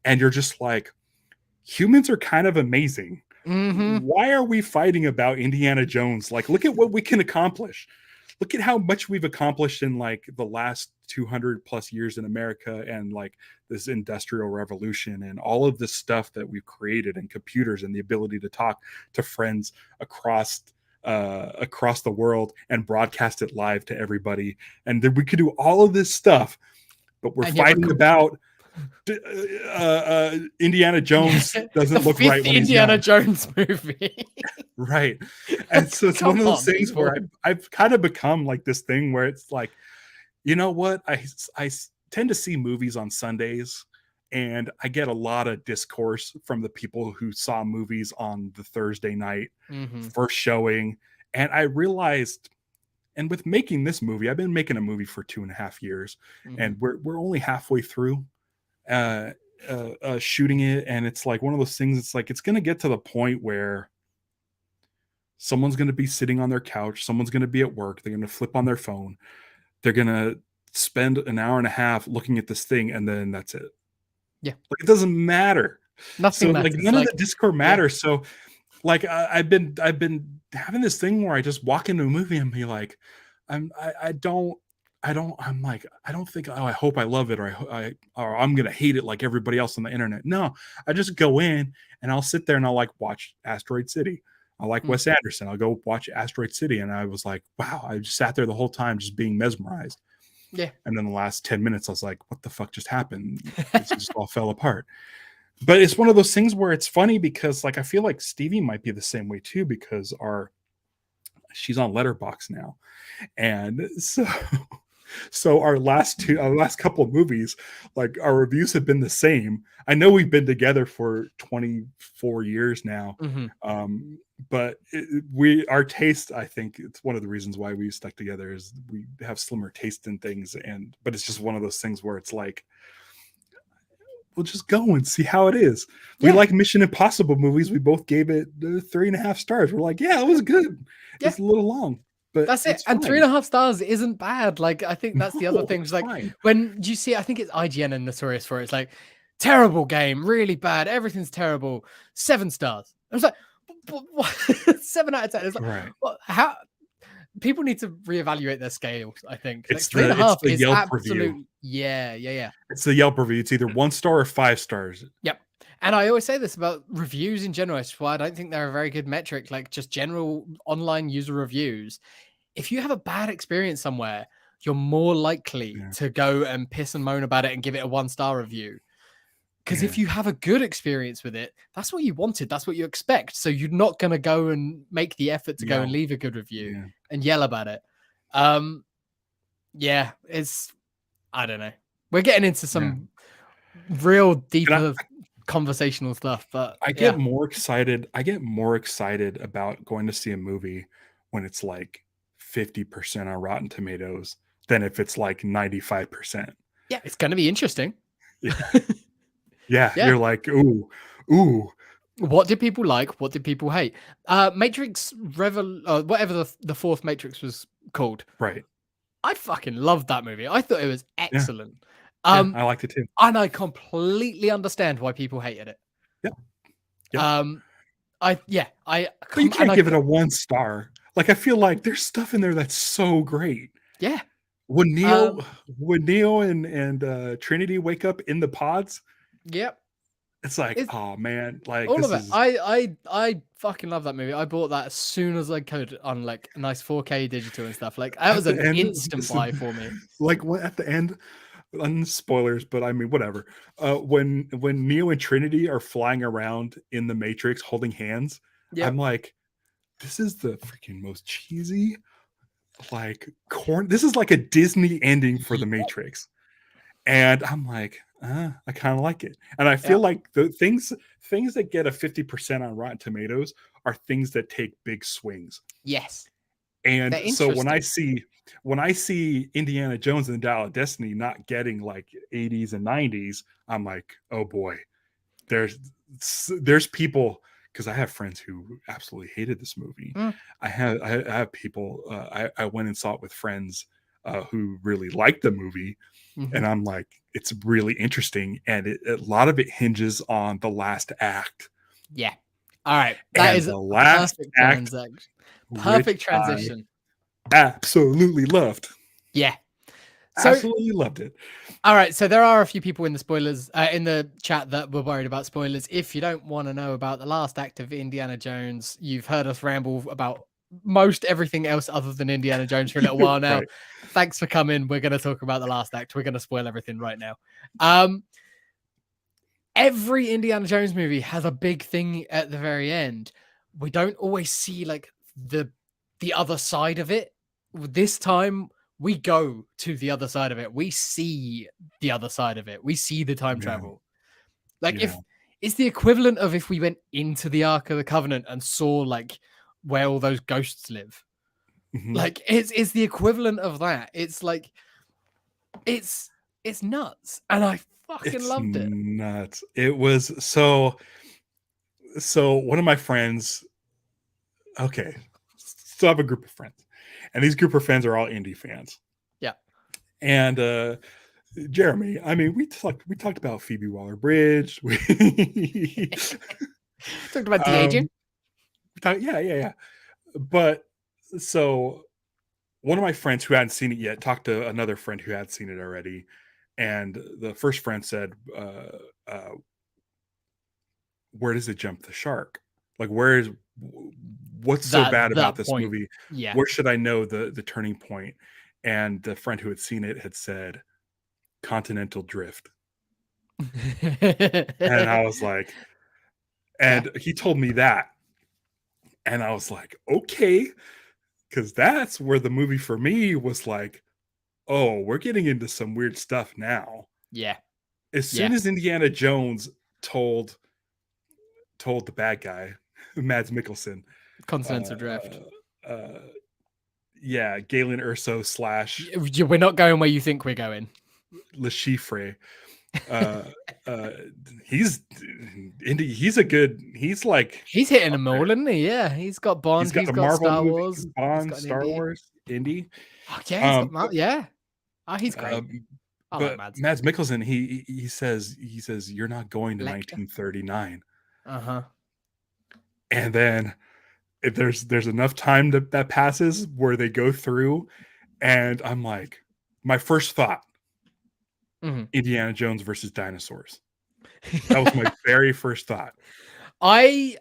and you're just like, humans are kind of amazing. Why are we fighting about Indiana Jones? Like, look at what we can accomplish. Look at how much we've accomplished in like the last 200 plus years in America, and like this industrial revolution and all of this stuff that we've created, and computers and the ability to talk to friends across across the world and broadcast it live to everybody, and then we could do all of this stuff, but we're fighting about Indiana Jones doesn't look right when he's Indiana young. Jones movie. Right. And so it's one of those things where I've kind of become like this thing where it's like, you know what? I tend to see movies on Sundays, and I get a lot of discourse from the people who saw movies on the Thursday night first showing. And I realized, and with making this movie, I've been making a movie for 2.5 years, and we're only halfway through shooting it. And it's like one of those things, it's like, it's going to get to the point where someone's going to be sitting on their couch, someone's going to be at work, they're going to flip on their phone, they're going to spend an hour and a half looking at this thing, and then that's it. Yeah. Like, it doesn't matter. Nothing matters. Like, none of the Discord matters. So like, I've been having this thing where I just walk into a movie and be like, I'm like, I don't think, I hope I love it, or I'm going to hate it like everybody else on the internet. No, I just go in and I'll sit there and I'll like watch Asteroid City. I like Wes Anderson. I'll go watch Asteroid City. And I was like, wow, I just sat there the whole time just being mesmerized. Yeah. And then the last 10 minutes, I was like, what the fuck just happened? It just all fell apart. But it's one of those things where it's funny because like, I feel like Stevie might be the same way too, because she's on Letterboxd now. And so our last couple of movies, like our reviews have been the same. I know we've been together for 24 years now. But our taste, I think it's one of the reasons why we stuck together, is we have slimmer taste in things. But it's just one of those things where it's like, we'll just go and see how it is. We like Mission Impossible movies. We both gave it 3.5 stars. We're like, yeah, it was good. It's a little long, but that's it. And 3.5 stars isn't bad. Like, I think that's the other thing. It's like, when you see, I think it's IGN and Notorious for it. It's like, terrible game, really bad. Everything's terrible. 7 stars. I was like, 7 out of 10. It's like, how people need to reevaluate their scales. I think it's like 3.5 the is Yelp absolute review. Yeah. It's the Yelp review. It's either 1 star or 5 stars. Yep. And I always say this about reviews in general. It's why I don't think they're a very good metric. Like, just general online user reviews. If you have a bad experience somewhere, you're more likely to go and piss and moan about it and give it a 1-star review. Because if you have a good experience with it, that's what you wanted. That's what you expect. So you're not going to go and make the effort to go and leave a good review and yell about it. It's, I don't know. We're getting into some real deeper conversational stuff, but I get more excited. I get more excited about going to see a movie when it's like 50% on Rotten Tomatoes than if it's like 95%. Yeah, it's going to be interesting. Yeah, you're like, ooh. What did people like? What did people hate? Matrix whatever the fourth Matrix was called. Right. I fucking loved that movie. I thought it was excellent. I liked it too. And I completely understand why people hated it. But you can't give it a 1 star. Like, I feel like there's stuff in there that's so great. Yeah. When Neo and Trinity wake up in the pods. Yep. It's like, oh man, like all of it. I fucking love that movie. I bought that as soon as I could on like a nice 4K digital and stuff. Like, that was an instant buy for me. Like, at the end, spoilers, but I mean, whatever. When Neo and Trinity are flying around in the Matrix holding hands, I'm like, this is the freaking most cheesy, like, this is like a Disney ending for the Matrix. And I'm like, I kind of like it. And I feel like the things that get a 50% on Rotten Tomatoes are things that take big swings. Yes. And so when I see Indiana Jones and the Dial of Destiny not getting like 80s and 90s, I'm like, oh boy, there's people, because I have friends who absolutely hated this movie. I have people, I went and saw it with friends who really liked the movie. And I'm like, it's really interesting. And a lot of it hinges on the last act. Yeah. All right. That is the last act. Perfect transition. Absolutely loved. Yeah. So, absolutely loved it. All right. So there are a few people in the spoilers, in the chat, that were worried about spoilers. If you don't want to know about the last act of Indiana Jones, you've heard us ramble about most everything else other than Indiana Jones for a little while now. Right. Thanks for coming. We're going to talk about the last act. We're going to spoil everything right now. Every Indiana Jones movie has a big thing at the very end. We don't always see like the other side of it. This time we go to the other side of it. We see the other side of it. We see the time travel. Like if it's the equivalent of if we went into the Ark of the Covenant and saw like where all those ghosts live. Like it's the equivalent of that. It's like it's nuts. And I fucking loved it. Nuts. It was so one of my friends, okay, still have a group of friends, and these group of friends are all Indy fans. Yeah. And Jeremy, I mean, we talked about Phoebe WallerBridge. We talked about the agent. Yeah. But so one of my friends who hadn't seen it yet talked to another friend who had seen it already. And the first friend said, where does it jump the shark? Like, what's so bad about this movie? Yeah. Where should I know the turning point? And the friend who had seen it had said, continental drift. And I was like, he told me that. And I was like, okay. Because that's where the movie for me was like, oh, we're getting into some weird stuff now. Yeah. As soon as Indiana Jones told the bad guy, Mads Mikkelsen, continental drift. Galen Erso / we're not going where you think we're going. Le Chiffre. He's a good. He's hitting them all, isn't he? Yeah, he's got Bond. He's got Marvel Star movie, Wars, Bond, Star Wars, Indy. Oh, yeah, he's great. But Mads Mikkelsen, he says you're not going to 1939. And then if there's enough time that passes where they go through, and I'm like, my first thought, Indiana Jones versus dinosaurs. That was my very first thought. When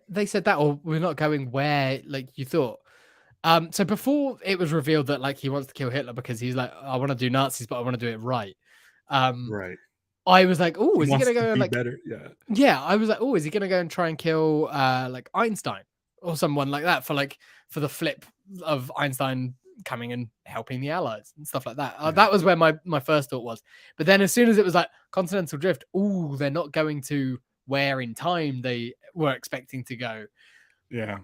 they said that, or we're not going where like you thought. So before it was revealed that like he wants to kill Hitler because he's like, I want to do Nazis, but I want to do it right. Right. I was like, oh, is he gonna go and like better? Yeah. I was like, oh, is he gonna go and try and kill like Einstein or someone like that for the flip of Einstein coming and helping the Allies and stuff like that. That was where my first thought was. But then as soon as it was like continental drift, they're not going to where in time they were expecting to go. Yeah.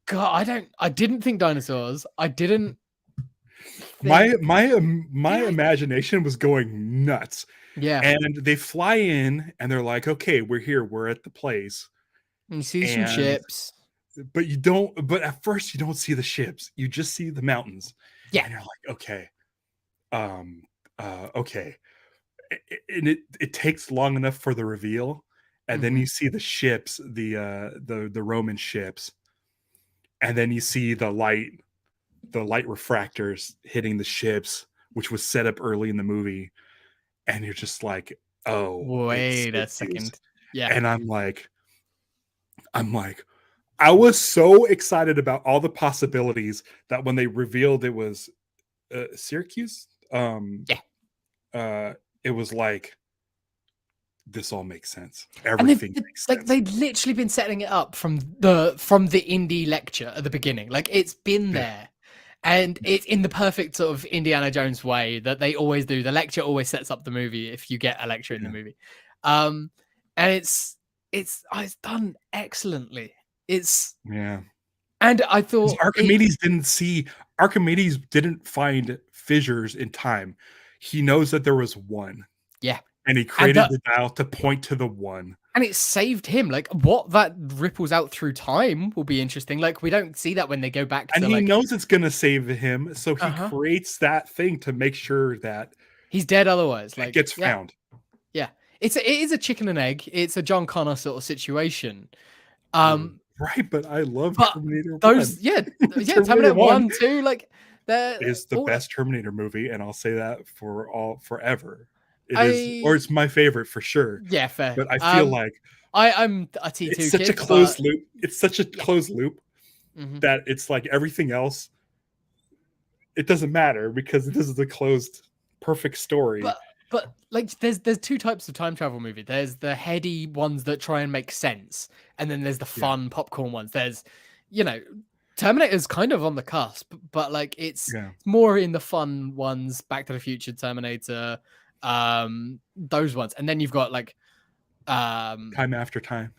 God, I didn't think dinosaurs. I didn't. My imagination was going nuts. Yeah. And they fly in and they're like, okay, we're here. We're at the place. And you see some ships. But at first you don't see the ships. You just see the mountains. Yeah. And you're like, okay. Okay. And it takes long enough for the reveal. And then you see the ships, the Roman ships. And then you see the light refractors hitting the ships, which was set up early in the movie. And you're just like, oh, wait a second. Yeah. And I'm like, I was so excited about all the possibilities that when they revealed it was Syracuse, it was like, this all makes sense. Everything makes sense. Like they'd literally been setting it up from the Indy lecture at the beginning. Like it's been there. And it's in the perfect sort of Indiana Jones way that they always do. The lecture always sets up the movie if you get a lecture in the movie. And it's done excellently. And I thought Archimedes didn't find fissures in time. He knows that there was one. Yeah. And he created the dial to point to the one. And it saved him. Like what that ripples out through time will be interesting. Like we don't see that when they go back to, and he knows it's gonna save him, so he creates that thing to make sure that he's dead otherwise. Like it gets found. Yeah. It is a chicken and egg. It's a John Connor sort of situation. Right, but I love Terminator 1. Terminator 1 too. Like that is the best Terminator movie, and I'll say that forever. It's my favorite for sure. Yeah, fair. But I feel like I'm a T2 it's such a closed loop. It's such a closed loop that it's like everything else, it doesn't matter because this is a closed, perfect story. But like, there's two types of time travel movie. There's the heady ones that try and make sense, and then there's the fun popcorn ones. There's, Terminator's kind of on the cusp, but like it's more in the fun ones. Back to the Future, Terminator, those ones, and then you've got like Time After Time.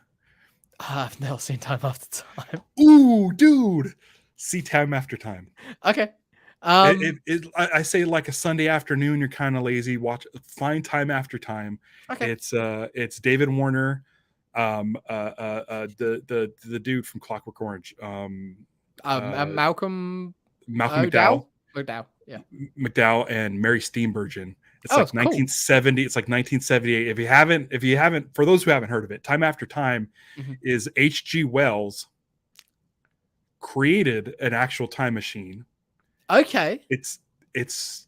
I've never seen Time After Time. Ooh, dude, see Time After Time. Okay. I say like a Sunday afternoon, you're kind of lazy. Find Time After Time. Okay. It's David Warner, the dude from Clockwork Orange, Malcolm McDowell, yeah, McDowell and Mary Steenburgen. It's cool. 1970. It's like 1978. If you haven't, for those who haven't heard of it, Time After Time is H.G. Wells created an actual time machine. Okay. It's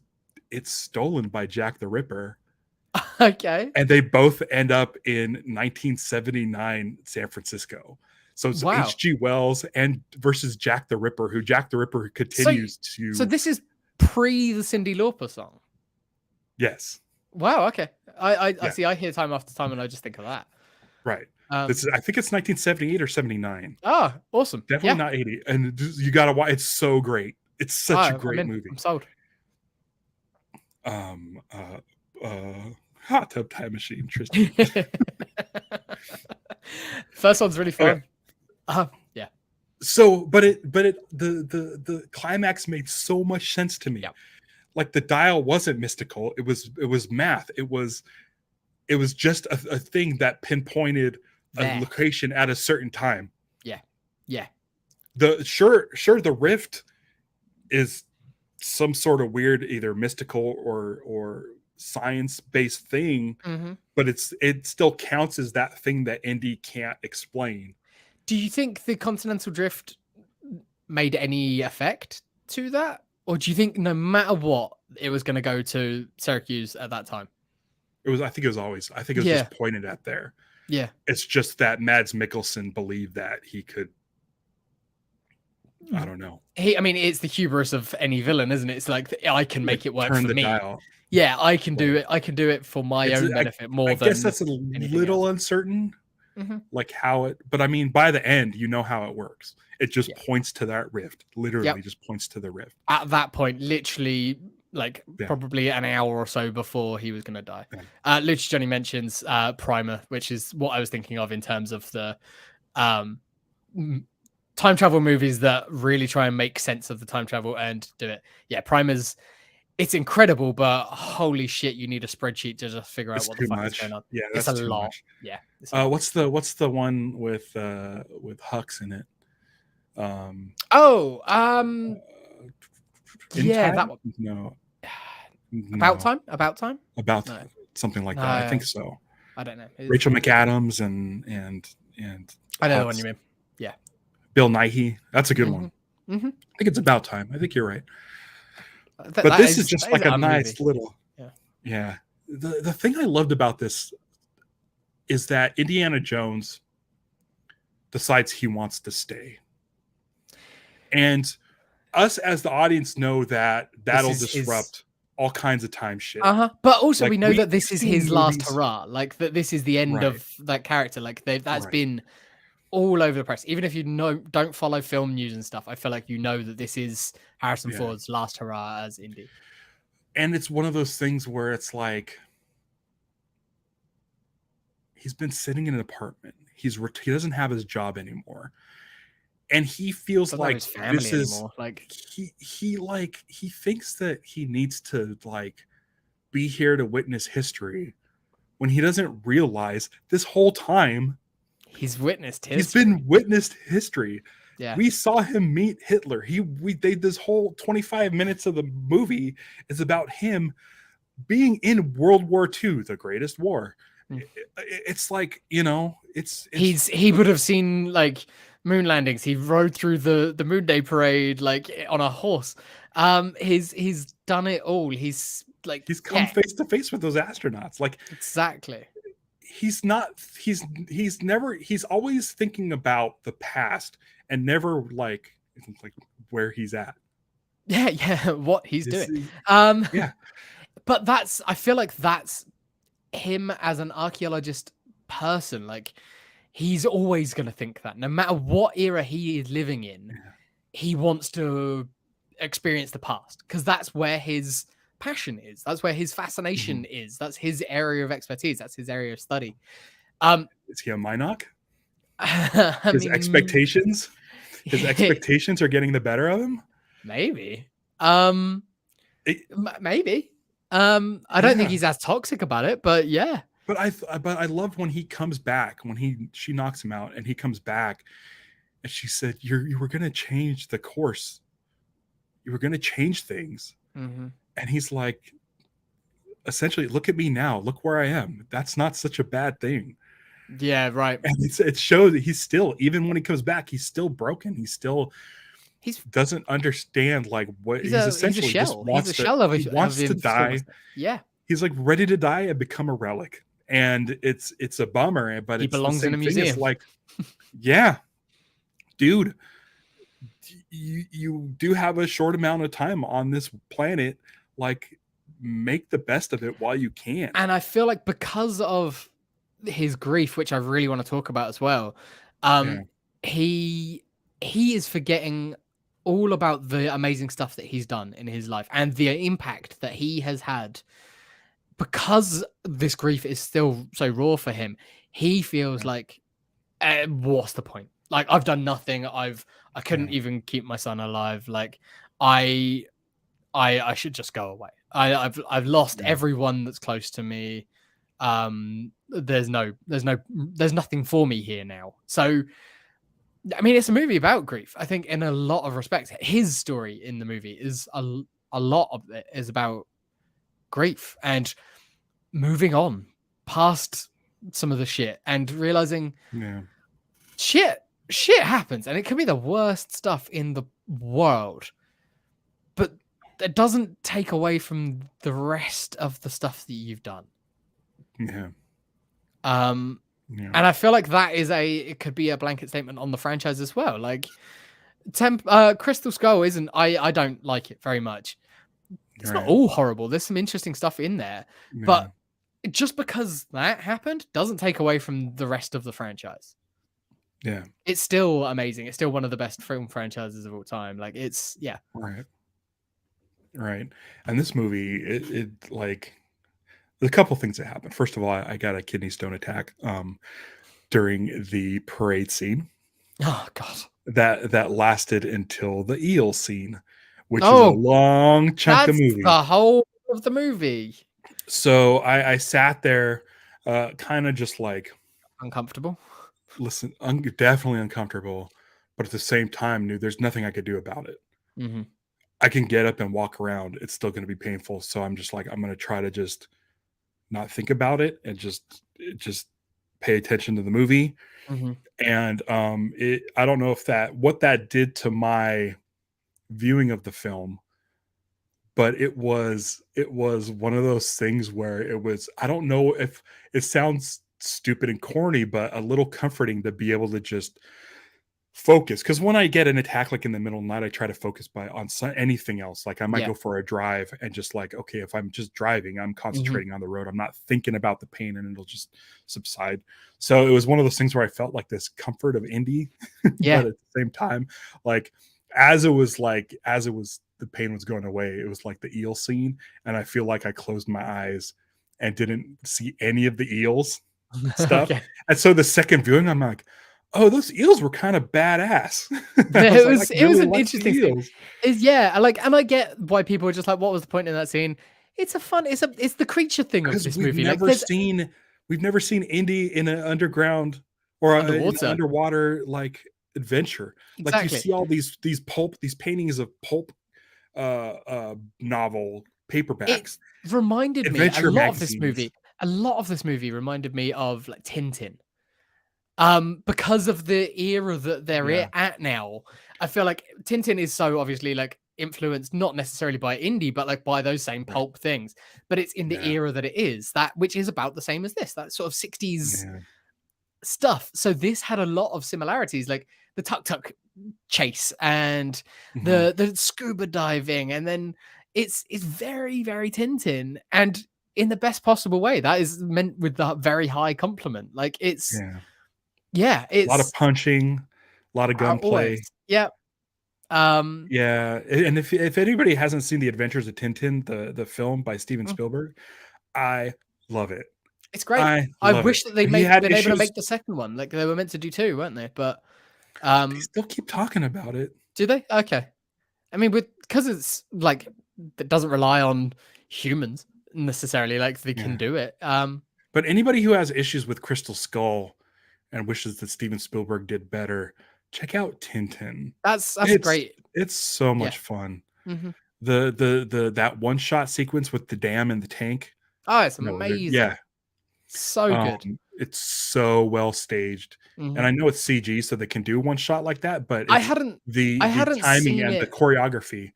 stolen by Jack the Ripper. Okay. And they both end up in 1979 San Francisco. So it's H.G. Wells and versus Jack the Ripper, who Jack the Ripper continues to. So this is pre the Cyndi Lauper song. Yes. Wow. Okay. I see. I hear Time After Time, and I just think of that. Right. I think it's 1978 or 79. Ah, awesome. Definitely not 80. And you gotta watch. It's so great. It's such a great movie. I'm sold. Hot Tub Time Machine, Tristan. First one's really fun. Okay. Yeah. So, the climax made so much sense to me. Yep. Like the dial wasn't mystical. It was math. It was just a thing that pinpointed a location at a certain time. Yeah. Yeah. The rift is some sort of weird, either mystical or science-based thing, but it still counts as that thing that Indy can't explain. Do you think the continental drift made any effect to that? Or do you think no matter what, it was going to go to Syracuse at that time? I think it was just pointed at there. Yeah. It's just that Mads Mikkelsen believed that he could. I don't know. It's the hubris of any villain, isn't it? It's like, I can make it work for me. Dial. Yeah, I can do it. I can do it for my own benefit more than. I guess that's a little uncertain, like how it. But by the end, you know how it works. It just points to that rift. Literally, just points to the rift. At that point, literally, probably an hour or so before he was going to die. Yeah. Lucha Johnny mentions Primer, which is what I was thinking of in terms of the time travel movies that really try and make sense of the time travel and do it. Yeah, Primer's. It's incredible, but holy shit, you need a spreadsheet to just figure out what the fuck is going on. Yeah, it's a lot. Much. Yeah. What's the one with Hux in it? Yeah, that one. No. About time? Something like that. I think so. I don't know. Rachel McAdams and I know the one you mean. Yeah. Bill Nighy. That's a good one. I think it's About Time. I think you're right. But this is just like a nice movie. Little. Yeah. The thing I loved about this is that Indiana Jones decides he wants to stay. And us as the audience know that'll disrupt all kinds of time shit. But also we know that this is his last hurrah. Like that this is the end of that character. Like that's been all over the press. Even if you don't follow film news and stuff, I feel like that this is Harrison Ford's last hurrah as Indy. And it's one of those things where it's like he's been sitting in an apartment. He doesn't have his job anymore. And he feels like this is anymore. Like he thinks that he needs to be here to witness history when he doesn't realize this whole time he's witnessed history. He's been witnessed history. Yeah. We saw him meet Hitler. They this whole 25 minutes of the movie is about him being in World War II, the greatest war. It's like, he would have seen moon landings. He rode through the Moon Day parade on a horse. He's done it all. He's come face to face with those astronauts. Exactly. he's not he's always thinking about the past and never like where he's at. Yeah, what he's doing. Yeah. But I feel like that's him as an archaeologist person. Like, he's always going to think that no matter what era he is living in, he wants to experience the past because that's where his passion is. That's where his fascination is. That's his area of expertise. That's his area of study. Is he a Minoc? His expectations are getting the better of him. Maybe. Maybe. I don't think he's as toxic about it, but yeah. But I love when he comes back, when she knocks him out and he comes back and she said, you were going to change the course. You were going to change things. Mm-hmm. And he's like, essentially, look at me now. Look where I am. That's not such a bad thing. Yeah, right. And it shows that he's still, even when he comes back, he's still broken. He doesn't understand like what he's essentially just wants to die. Yeah. He's like ready to die and become a relic. And it's a bummer, but he belongs in a museum. It's like, yeah, dude, you do have a short amount of time on this planet. Like, make the best of it while you can. And I feel like because of his grief, which I really want to talk about as well, he is forgetting all about the amazing stuff that he's done in his life and the impact that he has had. Because this grief is still so raw for him, he feels like, what's the point? Like, I've done nothing. I couldn't even keep my son alive. Like, I should just go away. I've lost everyone that's close to me. There's nothing for me here now. So, I mean, it's a movie about grief. I think in a lot of respects, his story in the movie is a lot of it is about grief and moving on past some of the shit and realizing shit happens and it can be the worst stuff in the world, but it doesn't take away from the rest of the stuff that you've done. And I feel like it could be a blanket statement on the franchise as well. Like, Crystal Skull isn't, I don't like it very much. It's not all horrible. There's some interesting stuff in there, but just because that happened doesn't take away from the rest of the franchise. Yeah, it's still amazing. It's still one of the best film franchises of all time. Like, it's right. And this movie, it like, there's a couple things that happened. First of all, I got a kidney stone attack during the parade scene. Oh God, that lasted until the eel scene, which is a long chunk of movie. The whole of the movie. So I sat there, kind of just like uncomfortable. Listen, definitely uncomfortable, but at the same time, knew there's nothing I could do about it. Mm-hmm. I can get up and walk around. It's still going to be painful. So I'm just like, I'm going to try to just not think about it and just pay attention to the movie. Mm-hmm. And I don't know what that did to my viewing of the film, but it was one of those things where it was, I don't know if it sounds stupid and corny, but a little comforting to be able to just focus. Because when I get an attack like in the middle of the night, I try to focus on anything else. Like, I might go for a drive and just like, okay, if I'm just driving, I'm concentrating on the road. I'm not thinking about the pain and it'll just subside. So it was one of those things where I felt like this comfort of Indy, but at the same time, like as it was the pain was going away, it was like the eel scene. And I feel like I closed my eyes and didn't see any of the eels stuff. And so the second viewing, I'm like, oh, those eels were kind of badass. It was an interesting thing. And I get why people are just like, what was the point in that scene? It's the creature thing of this movie. We've never seen Indy in an underground or an underwater like adventure. Exactly. Like, you see all these paintings of pulp novel paperbacks. It reminded me a lot of this movie reminded me of like Tintin. Because of the era that they're at now. I feel like Tintin is so obviously like influenced not necessarily by Indy, but like by those same pulp things. But it's in the era that it is, that which is about the same as this, that sort of 60s stuff. So this had a lot of similarities, like the tuk-tuk chase and the scuba diving, and then it's very, very Tintin, and in the best possible way. That is meant with the very high compliment. Like it's it's a lot of punching, a lot of gunplay. And if anybody hasn't seen The Adventures of Tintin, the film by Steven Spielberg, I love it. It's great. I wish that they'd been able to make the second one. Like they were meant to do 2, weren't they? But they still keep talking about it. Do they? Okay. I mean, because it's like it doesn't rely on humans necessarily. Like they can do it. But anybody who has issues with Crystal Skull and wishes that Steven Spielberg did better, check out Tintin. That's great. It's so much fun. The that one shot sequence with the dam and the tank. Oh, it's amazing. Yeah. So good. It's so well staged. And I know it's CG, so they can do one shot like that, but I hadn't timing and the choreography.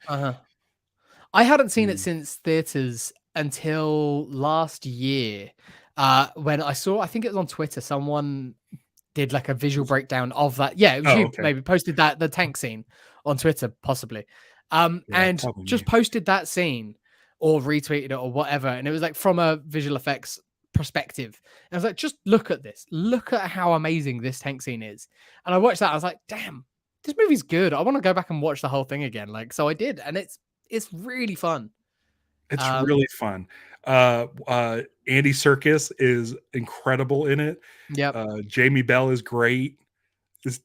I hadn't seen it since theaters until last year. When I think it was on Twitter, someone did like a visual breakdown of that. Yeah, it was you maybe posted the tank scene on Twitter, possibly. And just posted that scene or retweeted it or whatever. And it was like from a visual effects perspective. And I was like, just look at this. Look at how amazing this tank scene is. And I watched that. I was like, damn, this movie's good. I want to go back and watch the whole thing again. Like, so I did. And it's really fun. It's really fun. Andy Serkis is incredible in it. Jamie Bell is great.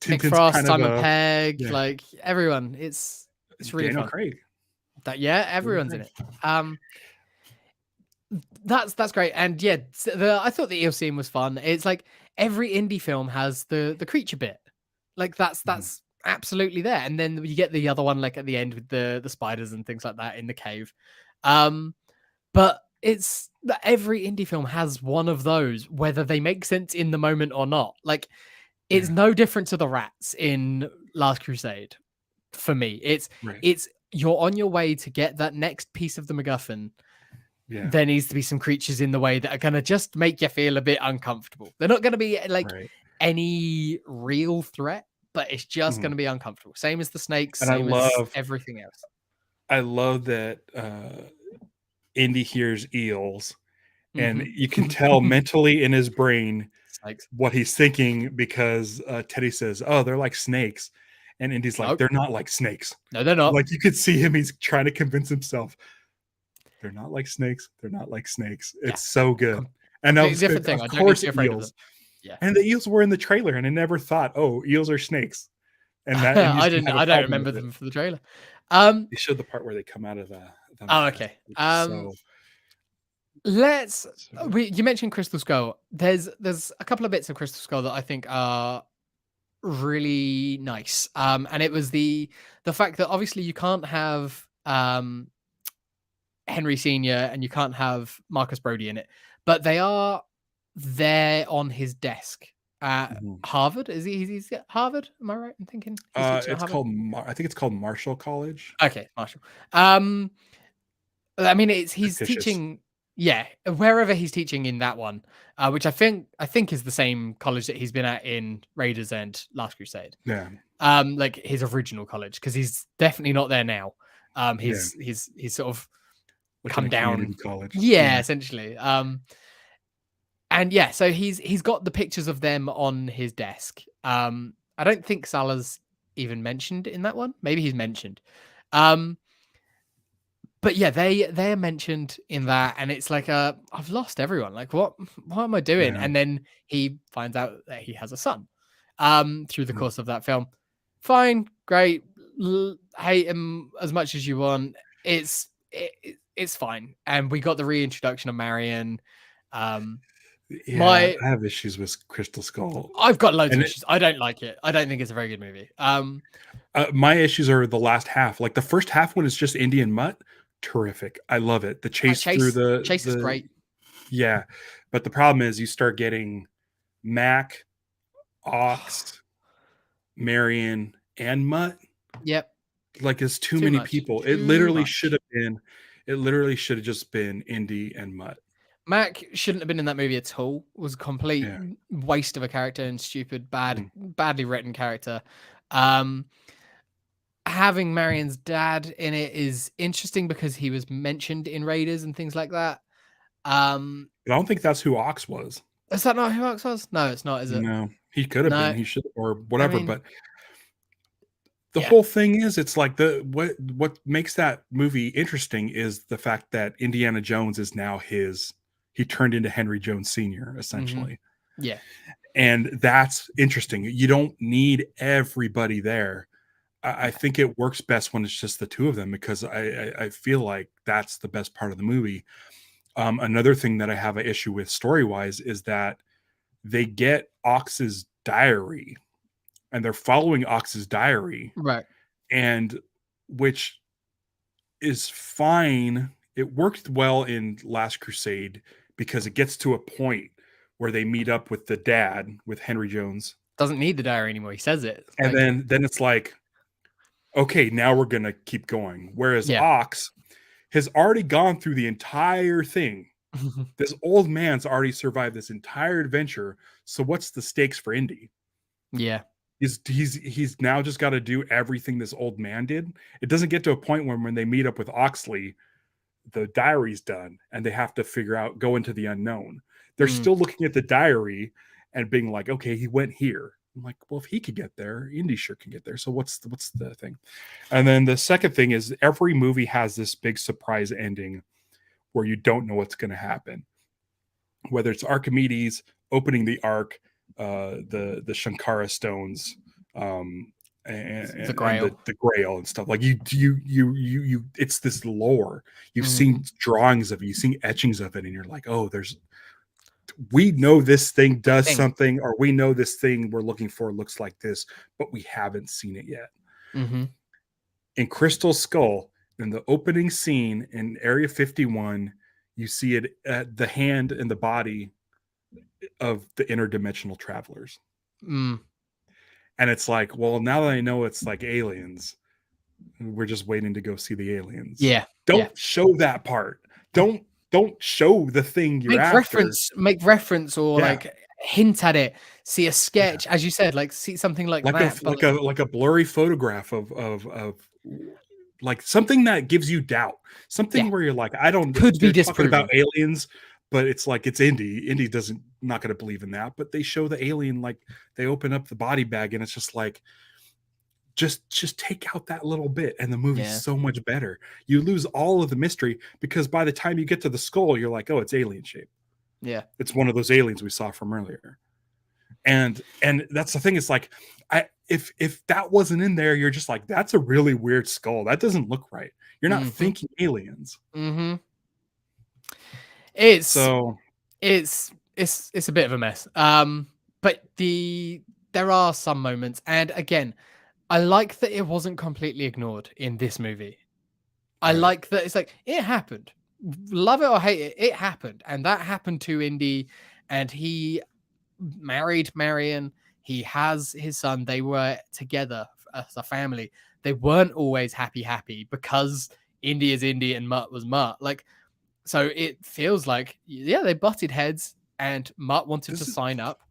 Nick Frost, Simon Pegg, like everyone. It's really Daniel fun. Craig. Everyone's in it. That's great. And I thought the eel scene was fun. It's like every indie film has the creature bit. Like that's absolutely there. And then you get the other one like at the end with the spiders and things like that in the cave. But it's that every indie film has one of those, whether they make sense in the moment or not. Like it's no different to the rats in Last Crusade. For me, it's you're on your way to get that next piece of the MacGuffin. There needs to be some creatures in the way that are going to just make you feel a bit uncomfortable. They're not going to be like any real threat, but it's just going to be uncomfortable. Same as the snakes, and same as everything else. I love that Indy hears eels, and you can tell mentally in his brain what he's thinking because Teddy says, "Oh, they're like snakes," and Indy's like, "They're not like snakes. No, they're not." Like you could see him; he's trying to convince himself. They're not like snakes. They're not like snakes. It's so good. And that was different thing. Of course, eels. And the eels were in the trailer, and I never thought, "Oh, eels are snakes." And that I don't remember them from the trailer. They showed the part where they come out of the okay. You mentioned Crystal Skull. There's a couple of bits of Crystal Skull that I think are really nice. And it was the fact that obviously you can't have Henry Sr. and you can't have Marcus Brody in it, but they are there on his desk at Harvard. He's at Harvard? Am I right in thinking? It's called I think it's called Marshall College. Okay, Marshall. I mean, he's teaching, wherever he's teaching in that one, which I think is the same college that he's been at in Raiders and Last Crusade. Yeah. Like his original college, because he's definitely not there now. He's sort of like come down college. Essentially. And so he's got the pictures of them on his desk. I don't think Salah's even mentioned in that one. Maybe he's mentioned. But they're mentioned in that, and it's like I've lost everyone. Like what am I doing? And then he finds out that he has a son through the course of that film. Fine, great. Hate him as much as you want. It's fine. And we got the reintroduction of Marion. I have issues with Crystal Skull. I've got loads of issues. I don't like it. I don't think it's a very good movie. My issues are the last half. Like the first half when it's just Indy and Mutt, terrific. I love it. The chase through the chase is great. Yeah. But the problem is you start getting Mac, Ox, Marion, and Mutt. Yep. Like it's too many people. It literally should have just been Indy and Mutt. Mac shouldn't have been in that movie at all. It was a complete waste of a character and stupid, badly written character. Having Marion's dad in it is interesting because he was mentioned in Raiders and things like that. But I don't think that's who Ox was. Is that not who Ox was? No, it's not, is it? No, he could have been. He should, or whatever. I mean, but the whole thing is, it's like what makes that movie interesting is the fact that Indiana Jones is now he turned into Henry Jones Sr. essentially. Mm-hmm. Yeah. And that's interesting. You don't need everybody there. I think it works best when it's just the two of them, because I feel like that's the best part of the movie. Another thing that I have an issue with story-wise is that they get Ox's diary and they're following Ox's diary. Right. And which is fine. It worked well in Last Crusade because it gets to a point where they meet up with the dad, with Henry Jones. Doesn't need the diary anymore. He says it. And then it's like, okay, now we're going to keep going. Whereas Ox has already gone through the entire thing. This old man's already survived this entire adventure. So what's the stakes for Indy? Yeah. He's now just got to do everything this old man did. It doesn't get to a point when they meet up with Oxley, the diary's done and they have to go into the unknown. They're still looking at the diary and being like, okay, he went here. I'm like, well, if he could get there, Indy sure can get there. So what's the thing? And then the second thing is every movie has this big surprise ending where you don't know what's going to happen. Whether it's Archimedes opening the Ark, the Shankara stones, and the Grail. And the Grail and stuff. Like you it's this lore. You've seen drawings of it, you've seen etchings of it, and you're like, oh, we know this thing does something, or we know this thing we're looking for looks like this, but we haven't seen it yet. Mm-hmm. In Crystal Skull, in the opening scene in Area 51, you see it at the hand and the body of the interdimensional travelers. And it's like, well, now that I know it's like aliens, we're just waiting to go see the aliens. Yeah. Don't show that part. Don't show the thing you're after. Make reference or like hint at it. See a sketch, as you said, like see something like that. Like a blurry photograph of like something that gives you doubt. Something where you're like, I don't could be disproven about aliens, but it's like it's Indy. Indy not going to believe in that, but they show the alien, like they open up the body bag and it's just like, just take out that little bit and the movie's so much better. You lose all of the mystery because by the time you get to the skull, you're like, oh, it's alien shape. Yeah. It's one of those aliens we saw from earlier. And that's the thing. It's like, if that wasn't in there, you're just like, that's a really weird skull. That doesn't look right. You're not thinking aliens. Mm-hmm. It's a bit of a mess. But there are some moments, and again, I like that it wasn't completely ignored in this movie. I like that it's like, it happened. Love it or hate it, it happened. And that happened to Indy, and he married Marion. He has his son. They were together as a family. They weren't always happy because Indy is Indy and Mutt was Mutt. Like, so it feels like, they butted heads and Mutt wanted to sign up.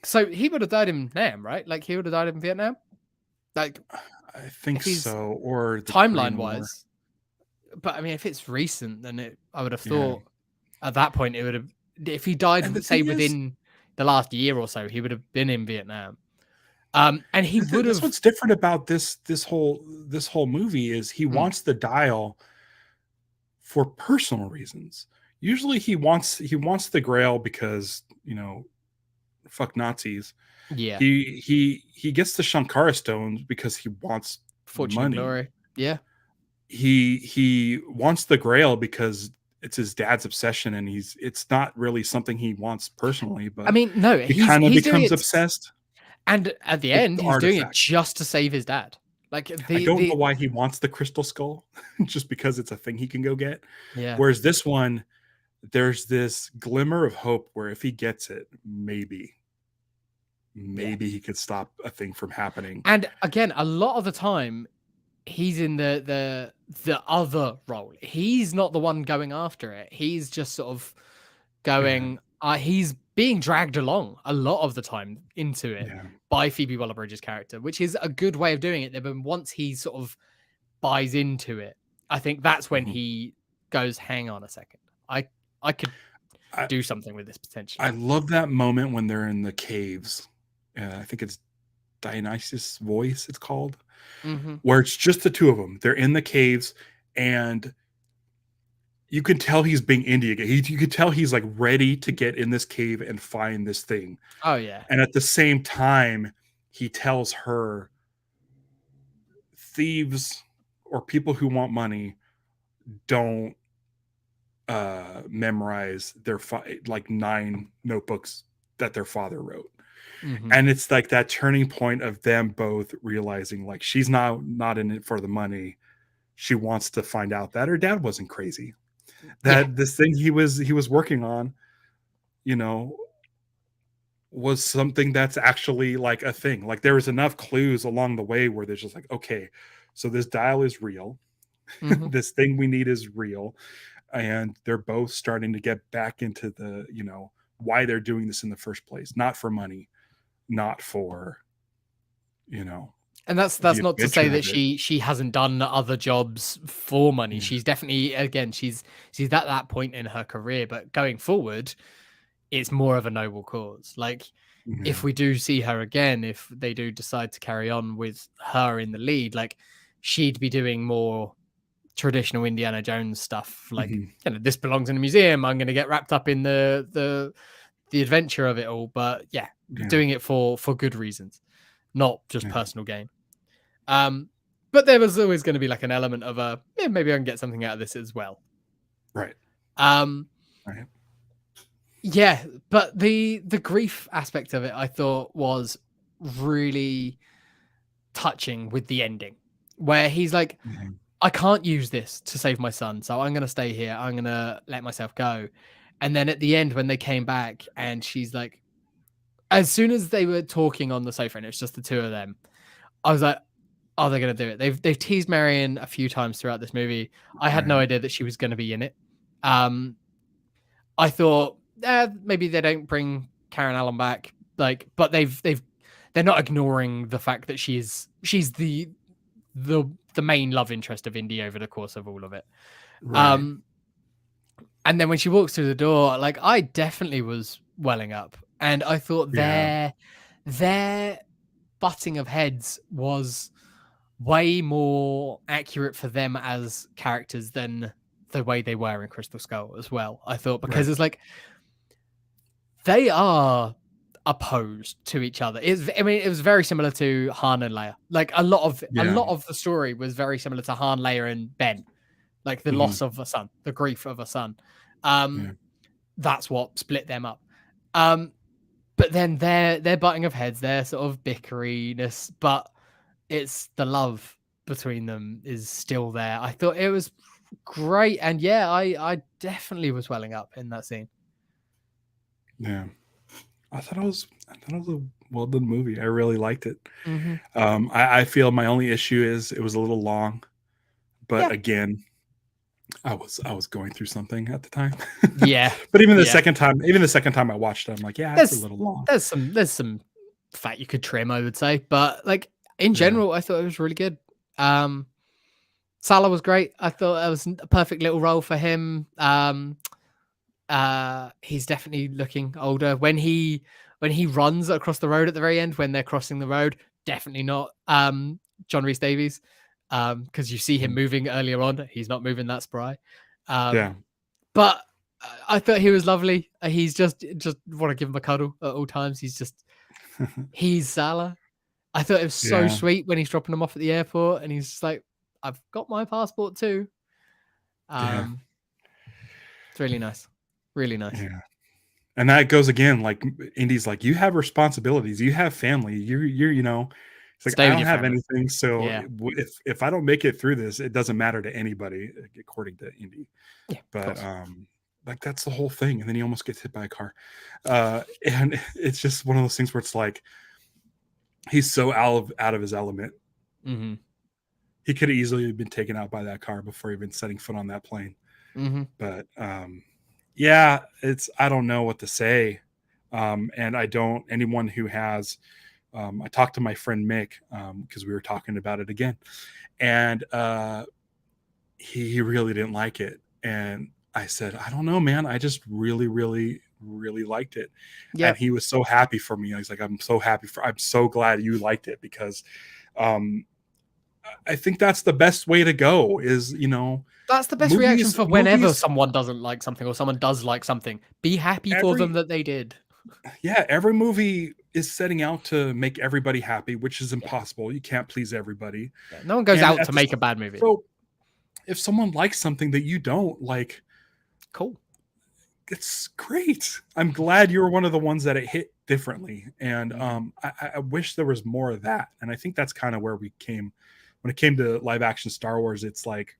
So he would have died in Nam, right? Like he would have died in Vietnam. Like, I think so, or timeline wise. But I mean, if it's recent, then I would have thought at that point it would have. If he died, say within the last year or so, he would have been in Vietnam. And he would have. That's what's different about this whole movie is he wants the dial for personal reasons. Usually, he wants the Grail because fuck Nazis. Yeah. He gets the Shankara stones because he wants fortune money. Glory. Yeah. He wants the Grail because it's his dad's obsession, and it's not really something he wants personally, but I mean, no, he kind of becomes obsessed. And at the end, he's doing it just to save his dad. Like I don't know why he wants the crystal skull, just because it's a thing he can go get. Yeah. Whereas this one, there's this glimmer of hope where if he gets it, maybe he could stop a thing from happening. And again, a lot of the time, he's in the other role. He's not the one going after it. He's just sort of going. He's being dragged along a lot of the time into it by Phoebe Waller-Bridge's character, which is a good way of doing it. But once he sort of buys into it, I think that's when he goes, "Hang on a second, I could do something with this potentially." I love that moment when they're in the caves. I think it's Dionysus Voice. It's called. Where it's just the two of them. They're in the caves, and you can tell he's being Indy again. You can tell he's like ready to get in this cave and find this thing. Oh yeah. And at the same time, he tells her, thieves or people who want money don't memorize their like 9 notebooks that their father wrote. And it's like that turning point of them both realizing like she's not in it for the money. She wants to find out that her dad wasn't crazy. That this thing he was working on, you know, was something that's actually like a thing. Like there was enough clues along the way where there's just like, okay, so this dial is real. This thing we need is real. And they're both starting to get back into the, you know, why they're doing this in the first place. Not for money. Not for, you know, and that's not to say that she hasn't done other jobs for money. She's definitely, again, she's at that point in her career, but going forward, it's more of a noble cause. Like if we do see her again, if they do decide to carry on with her in the lead, like she'd be doing more traditional Indiana Jones stuff. Like, you know, this belongs in a museum. I'm going to get wrapped up in the adventure of it all, but doing it for good reasons, not just personal gain. But there was always going to be like an element of maybe I can get something out of this as well. Right. Yeah, but the grief aspect of it I thought was really touching with the ending, where he's like, I can't use this to save my son, so I'm going to stay here. I'm going to let myself go. And then at the end, when they came back and she's like, as soon as they were talking on the sofa and it's just the two of them, I was like, oh, they're going to do it. They've teased Marion a few times throughout this movie. I had no idea that she was going to be in it. I thought maybe they don't bring Karen Allen back, like, but they're not ignoring the fact that she's the main love interest of Indy over the course of all of it. And then when she walks through the door, like I definitely was welling up, and I thought their butting of heads was way more accurate for them as characters than the way they were in Crystal Skull as well. I thought, because it's like they are opposed to each other. It was very similar to Han and Leia. Like a lot of the story was very similar to Han, Leia, and Ben. Like the loss of a son, the grief of a son. That's what split them up. But then their butting of heads, their sort of bickeriness, but it's the love between them is still there. I thought it was great, and I definitely was welling up in that scene. Yeah, I thought it was a well done movie. I really liked it. I feel my only issue is it was a little long, but again, I was going through something at the time. But even the second time I watched it, I'm like, it's a little long. There's some fat you could trim, I would say, but like in general, I thought it was really good. Salah was great. I thought it was a perfect little role for him. He's definitely looking older when he runs across the road at the very end when they're crossing the road. Definitely not John Rhys Davies, because you see him moving earlier on. He's not moving that spry. But I thought he was lovely. He's just want to give him a cuddle at all times. He's Salah. I thought it was so sweet when he's dropping him off at the airport and he's just like, I've got my passport too. It's really nice. Really nice. Yeah. And that goes again, like Indy's like, you have responsibilities, you have family, you're you know, it's like, I don't have anything. So if I don't make it through this, it doesn't matter to anybody, according to Indy. But like that's the whole thing. And then he almost gets hit by a car. And it's just one of those things where it's like he's so out of his element. he could have easily been taken out by that car before even setting foot on that plane. But yeah, I don't know what to say. And anyone who has, I talked to my friend Mick, because we were talking about it again, and he really didn't like it. And I said, I don't know, man. I just really, really, really liked it. And he was so happy for me. I was like, I'm so glad you liked it, because I think that's the best way to go is, that's the best reaction for whenever someone doesn't like something or someone does like something. Be happy for them that they did. Yeah, every movie is setting out to make everybody happy, which is impossible. You can't please everybody. Yeah, no one goes out to make a bad movie. So if someone likes something that you don't like, cool. It's great. I'm glad you were one of the ones that it hit differently. And I wish there was more of that. And I think that's kind of where we came when it came to live action Star Wars. It's like,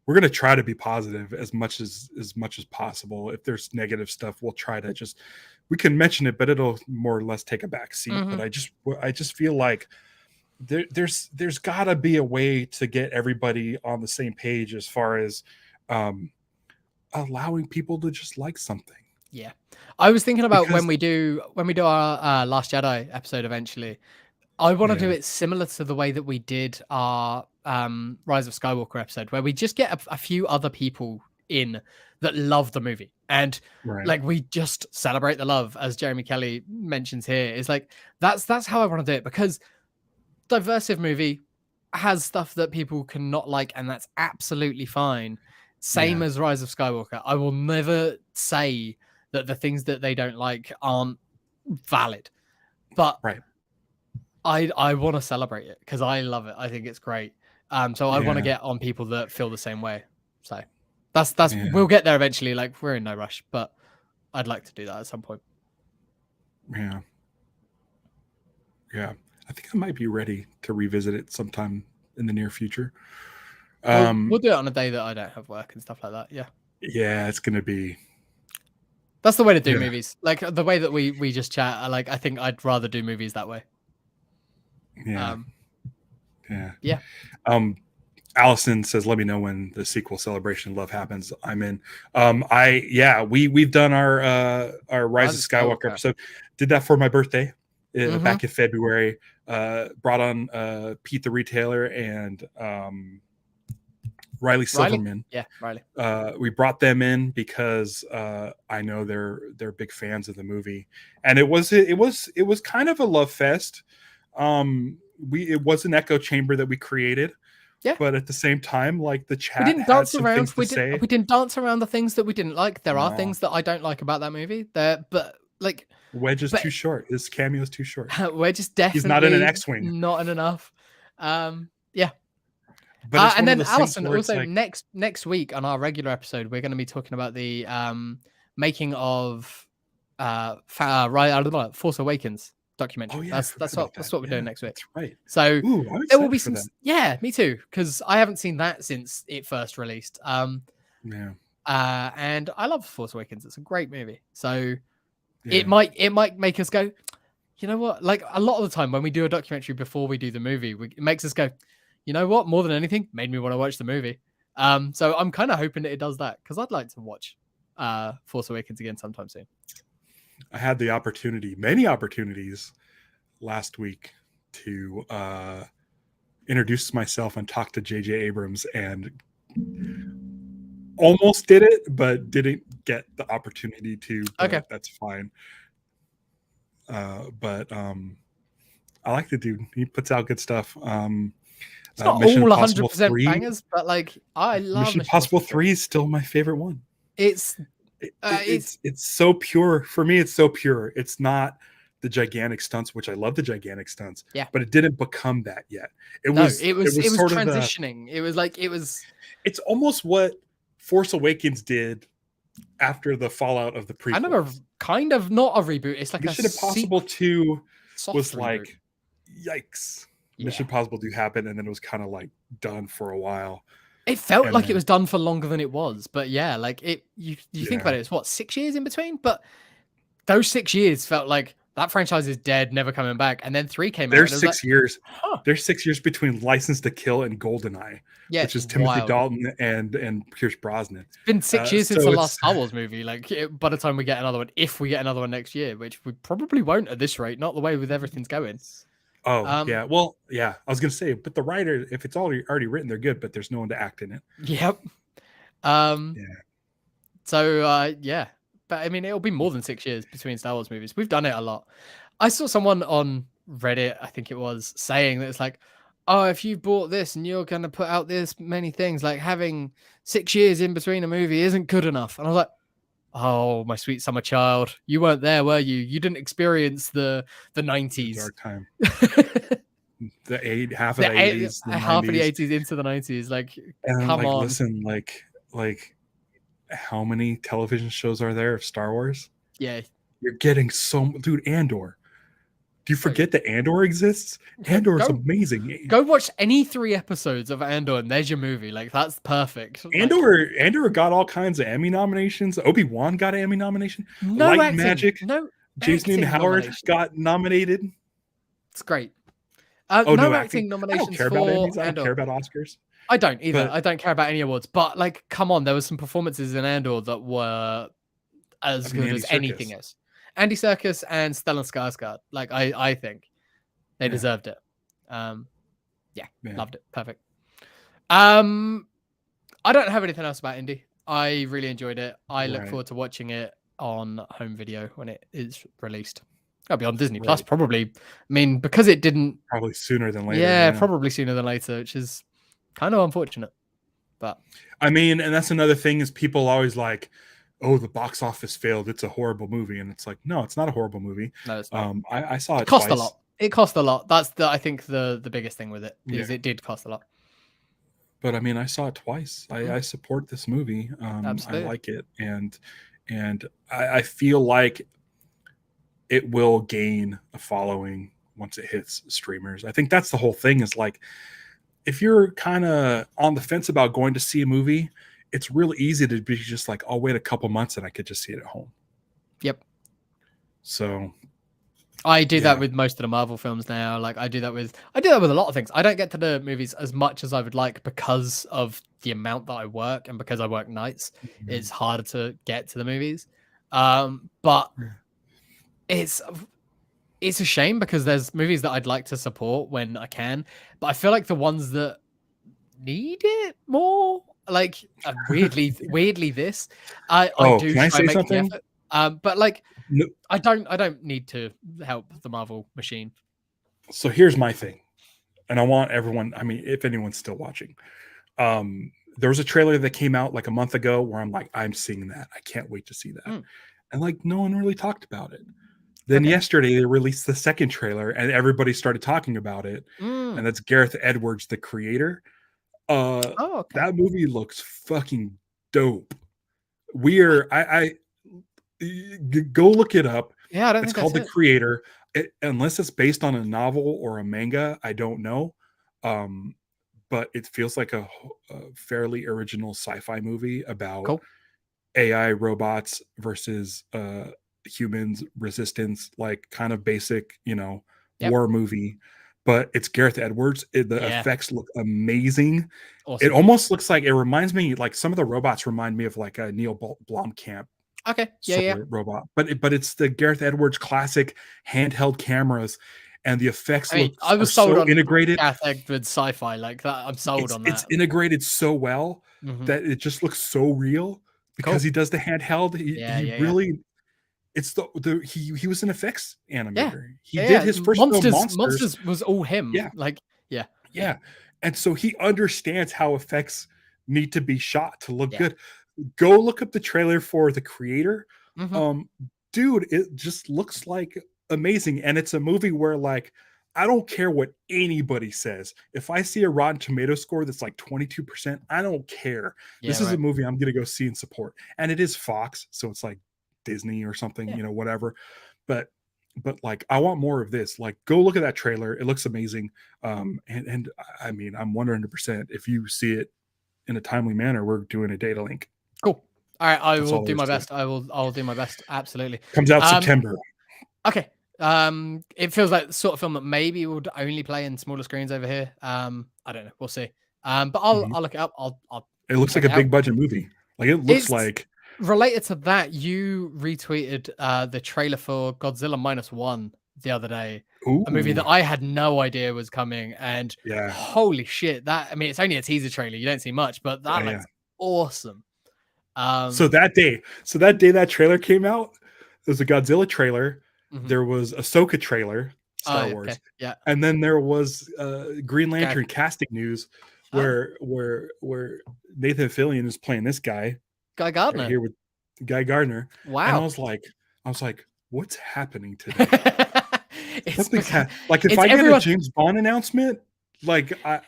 we're going to try to be positive as much as possible. If there's negative stuff, we'll try to we can mention it, but it'll more or less take a back seat. But I just feel like there's gotta be a way to get everybody on the same page as far as allowing people to just like something. Yeah. I was thinking about when we do our Last Jedi episode eventually, I want to do it similar to the way that we did our Rise of Skywalker episode, where we just get a few other people in that love the movie, and like we just celebrate the love, as Jeremy Kelly mentions here. Is like that's how I want to do it, because Diversive movie has stuff that people cannot like, and that's absolutely fine. Same as Rise of Skywalker. I will never say that the things that they don't like aren't valid, but I want to celebrate it because I love it. I think it's great. So I want to get on people that feel the same way. So that's we'll get there eventually. Like, we're in no rush, but I'd like to do that at some point. Yeah. I think I might be ready to revisit it sometime in the near future. We'll do it on a day that I don't have work and stuff like that. Yeah, it's gonna be. That's the way to do movies. Like the way that we just chat. I think I'd rather do movies that way. Yeah. Allison says, "Let me know when the sequel Celebration Love happens. I'm in." We've done our Rise of Skywalker episode. Did that for my birthday back in February. Brought on Pete the Retailer and Riley Silverman. Yeah, Riley. We brought them in because I know they're big fans of the movie, and it was kind of a love fest. It was an echo chamber that we created. Yeah, but at the same time, like the chat, we didn't dance around. We didn't dance around the things that we didn't like. There are things that I don't like about that movie. But Wedge is too short. His cameo is too short. Wedge is definitely he's not in an X-wing. Not in enough. But and then Allison also next week on our regular episode, we're going to be talking about the making of Force Awakens documentary. Oh, yeah, that's what we're doing next week. That's right. So there will be some. Yeah, me too, because I haven't seen that since it first released. And I love Force Awakens. It's a great movie. So it might make us go, you know what? Like a lot of the time when we do a documentary before we do the movie, it makes us go, you know what? More than anything, made me want to watch the movie. So I'm kind of hoping that it does that, because I'd like to watch Force Awakens again sometime soon. I had the many opportunities last week to introduce myself and talk to J.J. Abrams, and almost did it, but didn't get the opportunity to. Okay, that's fine. But I like the dude. He puts out good stuff. It's not all 100% bangers, but like I love Mission Impossible 3 is still my favorite one. It's so pure for me. It's so pure. It's not the gigantic stunts, which I love the gigantic stunts. Yeah, but it didn't become that yet. It was transitioning. It's almost what Force Awakens did after the fallout of the prequels. Kind of not a reboot. It's like Mission Impossible 2 was reboot. Like, yikes. Yeah. Mission Impossible 2 happened, and then it was kind of like done for a while. It felt like it was done for longer than it was, but yeah, like you think about it, it's what, 6 years in between? But those 6 years felt like that franchise is dead, never coming back. And then 3 came out. There's 6 years. Huh. There's 6 years between License to Kill and GoldenEye, which is Timothy Dalton and Pierce Brosnan. It's been 6 years since the last Star Wars movie. Like, by the time we get another one, if we get another one next year, which we probably won't at this rate, not the way with everything's going. Oh, yeah. Well, yeah. I was gonna say, but the writer, if it's already written, they're good, but there's no one to act in it. Yep. Yeah. So yeah. But I mean, it'll be more than 6 years between Star Wars movies. We've done it a lot. I saw someone on Reddit, I think it was, saying that it's like, oh, if you bought this and you're going to put out this many things, like having 6 years in between a movie isn't good enough. And I was like, oh, my sweet summer child, you weren't there, were you? You didn't experience the 90s. Dark time. Half of the 80s. Half of the 80s into the 90s. Like, and come on. Listen, like how many television shows are there of Star Wars? Yeah. You're getting dude, Andor. Do you forget that Andor exists? Andor is amazing. Go watch any 3 episodes of Andor and there's your movie. Like, that's perfect. Andor got all kinds of Emmy nominations. Obi-Wan got an Emmy nomination. No Light acting, Magic. no Jason Howard got nominated. It's great. No acting nominations. I don't care about Emmys. I don't care about Oscars. I don't either. I don't care about any awards. But like, come on, there were some performances in Andor that were as good as anything else. Andy Serkis and Stellan Skarsgård. Like, I think they deserved it. Loved it. Perfect. I don't have anything else about Indy. I really enjoyed it. I look forward to watching it on home video when it is released. It'll be on Disney Plus probably. I mean, because it didn't probably sooner than later. Yeah, probably sooner than later, which is kind of unfortunate. But I mean, and that's another thing is people always like, oh, the box office failed. It's a horrible movie. And it's like, no, it's not a horrible movie. No, it's not. I saw it cost twice. a lot. It cost a lot. That's I think the biggest thing with it is it did cost a lot. But I mean, I saw it twice. I support this movie. Absolutely. I like it. And I feel like it will gain a following once it hits streamers. I think that's the whole thing is like, if you're kind of on the fence about going to see a movie, it's really easy to be just like, I'll wait a couple months and I could just see it at home. Yep. So I do that with most of the Marvel films now. Like, I do that with a lot of things. I don't get to the movies as much as I would like because of the amount that I work and because I work nights. Mm-hmm. It's harder to get to the movies. But it's a shame because there's movies that I'd like to support when I can, but I feel like the ones that need it more, like weirdly this, I do. Can I say something? But like, no. I don't need to help the Marvel machine. So here's my thing, and I want everyone. I mean, if anyone's still watching, there was a trailer that came out like a month ago where I'm like, I'm seeing that. I can't wait to see that, and like no one really talked about it. Then yesterday they released the second trailer and everybody started talking about it. And that's Gareth Edwards, the creator. That movie looks fucking dope. I go look it up. Yeah, I don't it's think called The Creator. Unless it's based on a novel or a manga, I don't know. But it feels like a fairly original sci-fi movie about AI robots versus humans, resistance, like kind of basic, war movie. But it's Gareth Edwards. The effects look amazing. Awesome. It almost looks like, it reminds me, like some of the robots remind me of like a Neil Blomkamp robot. But it's the Gareth Edwards classic handheld cameras, and the effects look so integrated. Gareth Edwards sci-fi like that. I'm sold on that. It's integrated so well that it just looks so real because he does the handheld. He really. It's he was an effects animator. He did his first Monsters. Monsters was all him. Yeah. And so he understands how effects need to be shot to look good. Go look up the trailer for The Creator. Dude, it just looks like amazing. And it's a movie where like, I don't care what anybody says. If I see a Rotten Tomato score that's like 22%, I don't care. This is a movie I'm going to go see and support. And it is Fox. So it's like Disney or something, whatever. But like, I want more of this. Like, go look at that trailer. It looks amazing. And I mean, I'm 100%. If you see it in a timely manner, we're doing a data link. Cool. All right, I will do my best. I'll do my best. Absolutely. Comes out September. Okay. It feels like the sort of film that maybe would only play in smaller screens over here. I don't know. We'll see. But I'll look it up. I'll It looks like a big budget movie. Like it looks like. Related to that, you retweeted the trailer for Godzilla -1 the other day. Ooh. A movie that I had no idea was coming, and yeah, holy shit! I mean, it's only a teaser trailer. You don't see much, but that looks awesome. So that day that trailer came out, there was a Godzilla trailer. There was a Ahsoka trailer, Star Wars. Okay. Yeah. And then there was Green Lantern casting news where Nathan Fillion is playing this guy. Guy Gardner. Right here with Guy Gardner. Wow. And I was like, what's happening today? Like if I get a James Bond announcement, like I'm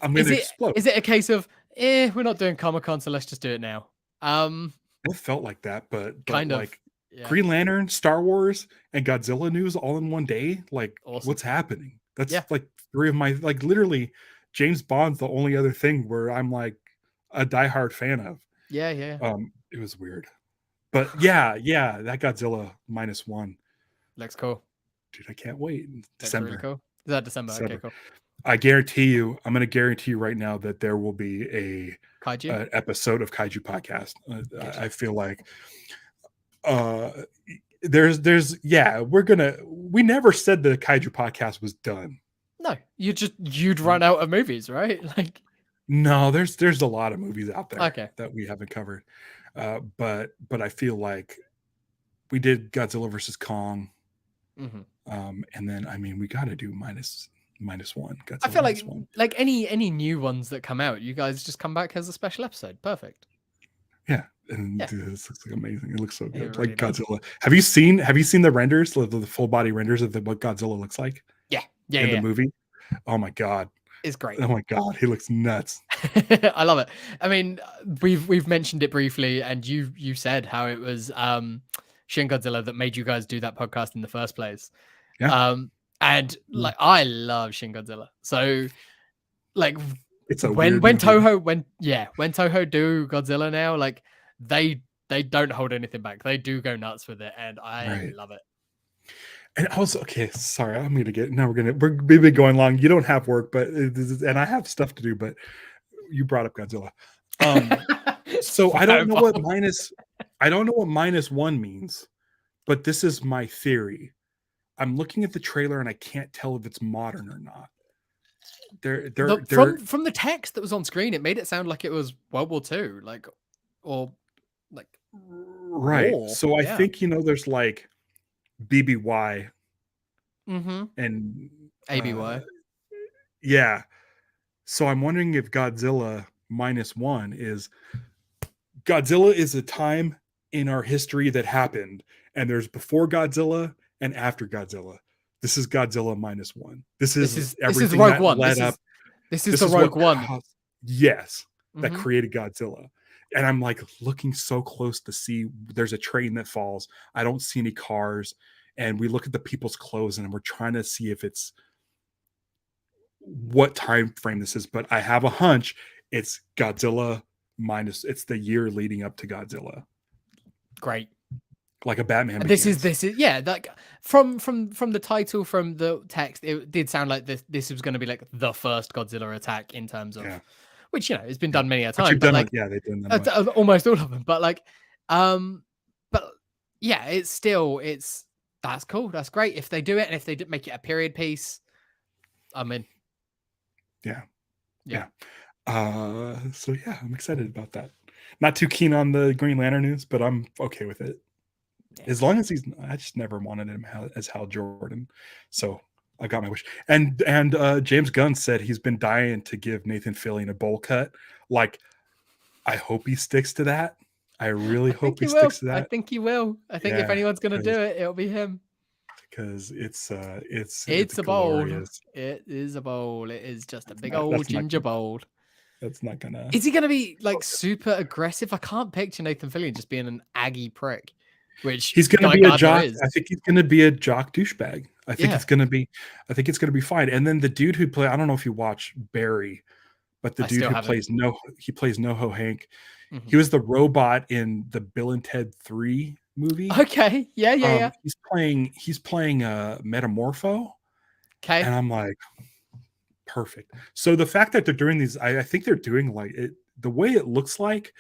gonna explode. Is it a case of we're not doing ComicCon, so let's just do it now? It felt like that, but kind of like Green Lantern, Star Wars, and Godzilla news all in one day. Like, what's happening? That's like three of my literally. James Bond's the only other thing where I'm like a diehard fan of. Yeah. It was weird, but yeah, that Godzilla -1 looks cool, dude. I can't wait. That's December. Really cool. Is that December? Okay, cool. I'm going to guarantee you right now that there will be a Kaiju episode of Kaiju podcast. I feel like we never said the Kaiju podcast was done. No, you'd run out of movies, right? Like, no, there's a lot of movies out there that we haven't covered. But I feel like we did Godzilla versus Kong. And then I mean we got to do minus one. Godzilla I feel like any new ones that come out, you guys just come back as a special episode. Perfect. Yeah, and dude, this looks like amazing. It looks so good. It like really Godzilla. Have you seen the renders, the full body renders of what Godzilla looks like? Yeah. The movie. Oh my god, it's great. Oh my god, he looks nuts. I love it. I mean, we've mentioned it briefly, and you said how it was Shin Godzilla that made you guys do that podcast in the first place. Yeah. And like I love Shin Godzilla, so like it's a when Toho do Godzilla now, like they don't hold anything back. They do go nuts with it, and I love it. And also, okay, sorry, we've been going long. You don't have work, and I have stuff to do, but you brought up Godzilla. So I don't know what -1 means, but this is my theory. I'm looking at the trailer and I can't tell if it's modern or not. From the text that was on screen, it made it sound like it was World War II, right. War. So I think there's like BBY and ABY. Yeah. So I'm wondering if Godzilla -1 is Godzilla is a time in our history that happened, and there's before Godzilla and after Godzilla. This is Godzilla -1. This is everything Rogue One. Led up. This is the Rogue One. Yes, that created Godzilla. And I'm like looking so close to see there's a train that falls. I don't see any cars. And we look at the people's clothes and we're trying to see if it's what time frame this is. But I have a hunch it's Godzilla it's the year leading up to Godzilla. Great. Like a Batman. This is like from the title, from the text, it did sound like this was going to be like the first Godzilla attack in terms of which it's been done many a time. But like, they've done that almost all of them. But like but yeah, it's that's cool. That's great. If they do it and if they make it a period piece, I'm in. Yeah. So yeah, I'm excited about that. Not too keen on the Green Lantern news, but I'm okay with it. Yeah. As long as I just never wanted him as Hal Jordan. So I got my wish. And James Gunn said he's been dying to give Nathan Fillion a bowl cut. Like, I hope he sticks to that. I really hope he sticks to that. I think he will. I think if anyone's going to do it, it'll be him. Because it's a bowl. It is a bowl. It is just a big old ginger bowl. That's not gonna. Is he gonna be like super aggressive? I can't picture Nathan Fillion just being an Aggie prick. Which he's gonna be a jock. I think he's gonna be a jock douchebag. I think it's gonna be fine. And then the dude who I don't know if you watch Barry, but the dude who plays NoHo Hank. He was the robot in the Bill and Ted 3 movie. Okay, yeah. He's playing Metamorpho, Okay, and I'm like, perfect. So the fact that they're doing these, I think they're doing like it. The way it looks like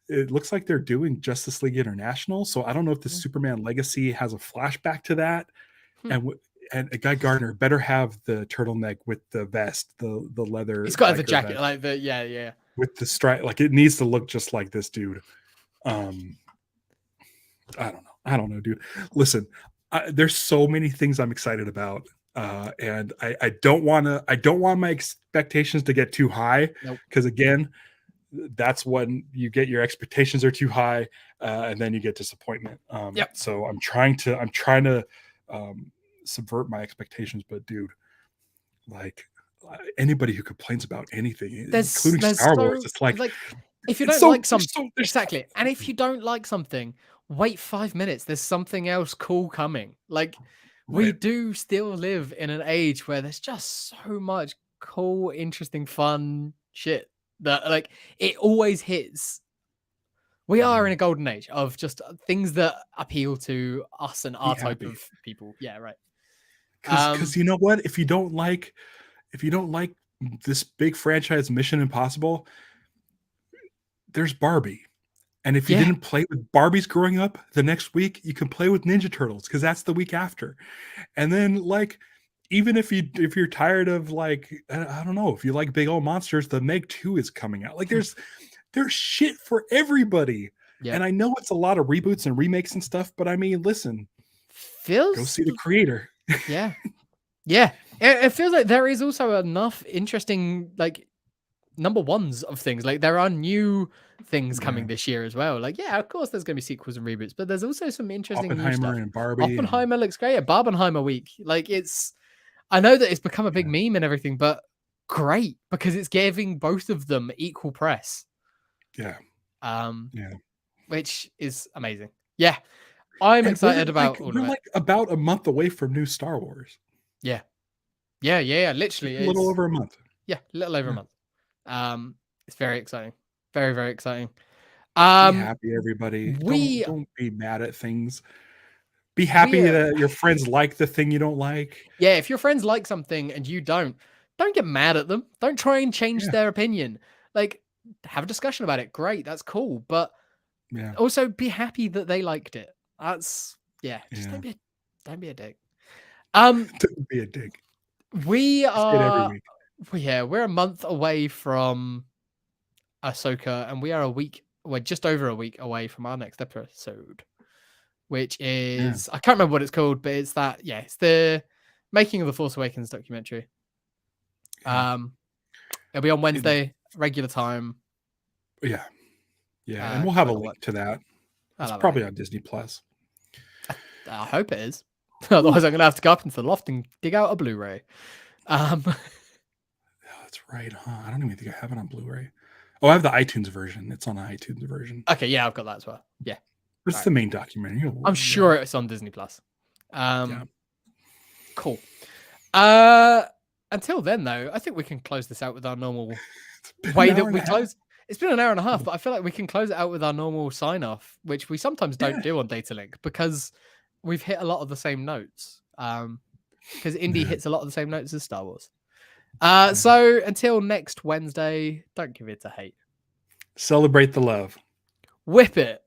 they're doing Justice League International. So I don't know if the Superman Legacy has a flashback to that. And a Guy Gardner better have the turtleneck with the vest, the leather. It's got the jacket, vest. Like the yeah. With the stripe, like it needs to look just like this dude. I don't know, dude. Listen, there's so many things I'm excited about. And I don't want my expectations to get too high, because again, that's when you get your expectations are too high, and then you get disappointment. So I'm trying to subvert my expectations, but dude, like anybody who complains about anything, including Star Wars, it's like if you don't like something, exactly, and if you don't like something, wait 5 minutes. There's something else cool coming. Like we do still live in an age where there's just so much cool, interesting, fun shit that like it always hits. We are in a golden age of just things that appeal to us and our type of people. Yeah, right. Because you know what? If you don't like this big franchise, Mission Impossible, there's Barbie. And if you didn't play with Barbies growing up, the next week you can play with Ninja Turtles, because that's the week after. And then like, even if you're tired of like, I don't know, if you like big old monsters, the Meg 2 is coming out. Like there's shit for everybody. Yep. And I know it's a lot of reboots and remakes and stuff, but I mean, listen, go see the creator. Yeah. It feels like there is also enough interesting like number ones of things. Like there are new things coming this year as well. Like, of course there's going to be sequels and reboots, but there's also some interesting new stuff. And Barbie. Oppenheimer looks great. Barbenheimer week. Like I know that it's become a big meme and everything, but great, because it's giving both of them equal press. Yeah. Which is amazing. Yeah. I'm excited about we're like about a month away from new Star Wars. Yeah. Literally, a little over a month. Yeah, a little over a month. It's very exciting. Very, very exciting. Be happy, everybody. Don't be mad at things. Be happy that your friends like the thing you don't like. Yeah, if your friends like something and you don't get mad at them. Don't try and change their opinion. Like, have a discussion about it. Great, that's cool. But also be happy that they liked it. That's just don't be a dick. Don't be a dick. We are we're a month away from Ahsoka, and we're just over a week away from our next episode, which is I can't remember what it's called, but it's it's the Making of the Force Awakens documentary. It'll be on Wednesday, regular time. Yeah, and we'll have a link to that. It's probably on Disney Plus. I hope it is. Otherwise, I'm gonna have to go up into the loft and dig out a Blu-ray. That's right, huh? I don't even think I have it on Blu-ray. Oh, I have the iTunes version. It's on the iTunes version. Okay, yeah, I've got that as well. Yeah, it's the main documentary. I'm sure it's on Disney Plus. Cool. Until then, though, I think we can close this out with our normal way that we close. It's been an hour and a half, but I feel like we can close it out with our normal sign-off, which we sometimes don't do on Datalink, because we've hit a lot of the same notes. Because Indy hits a lot of the same notes as Star Wars. So until next Wednesday, don't give it to hate. Celebrate the love. Whip it.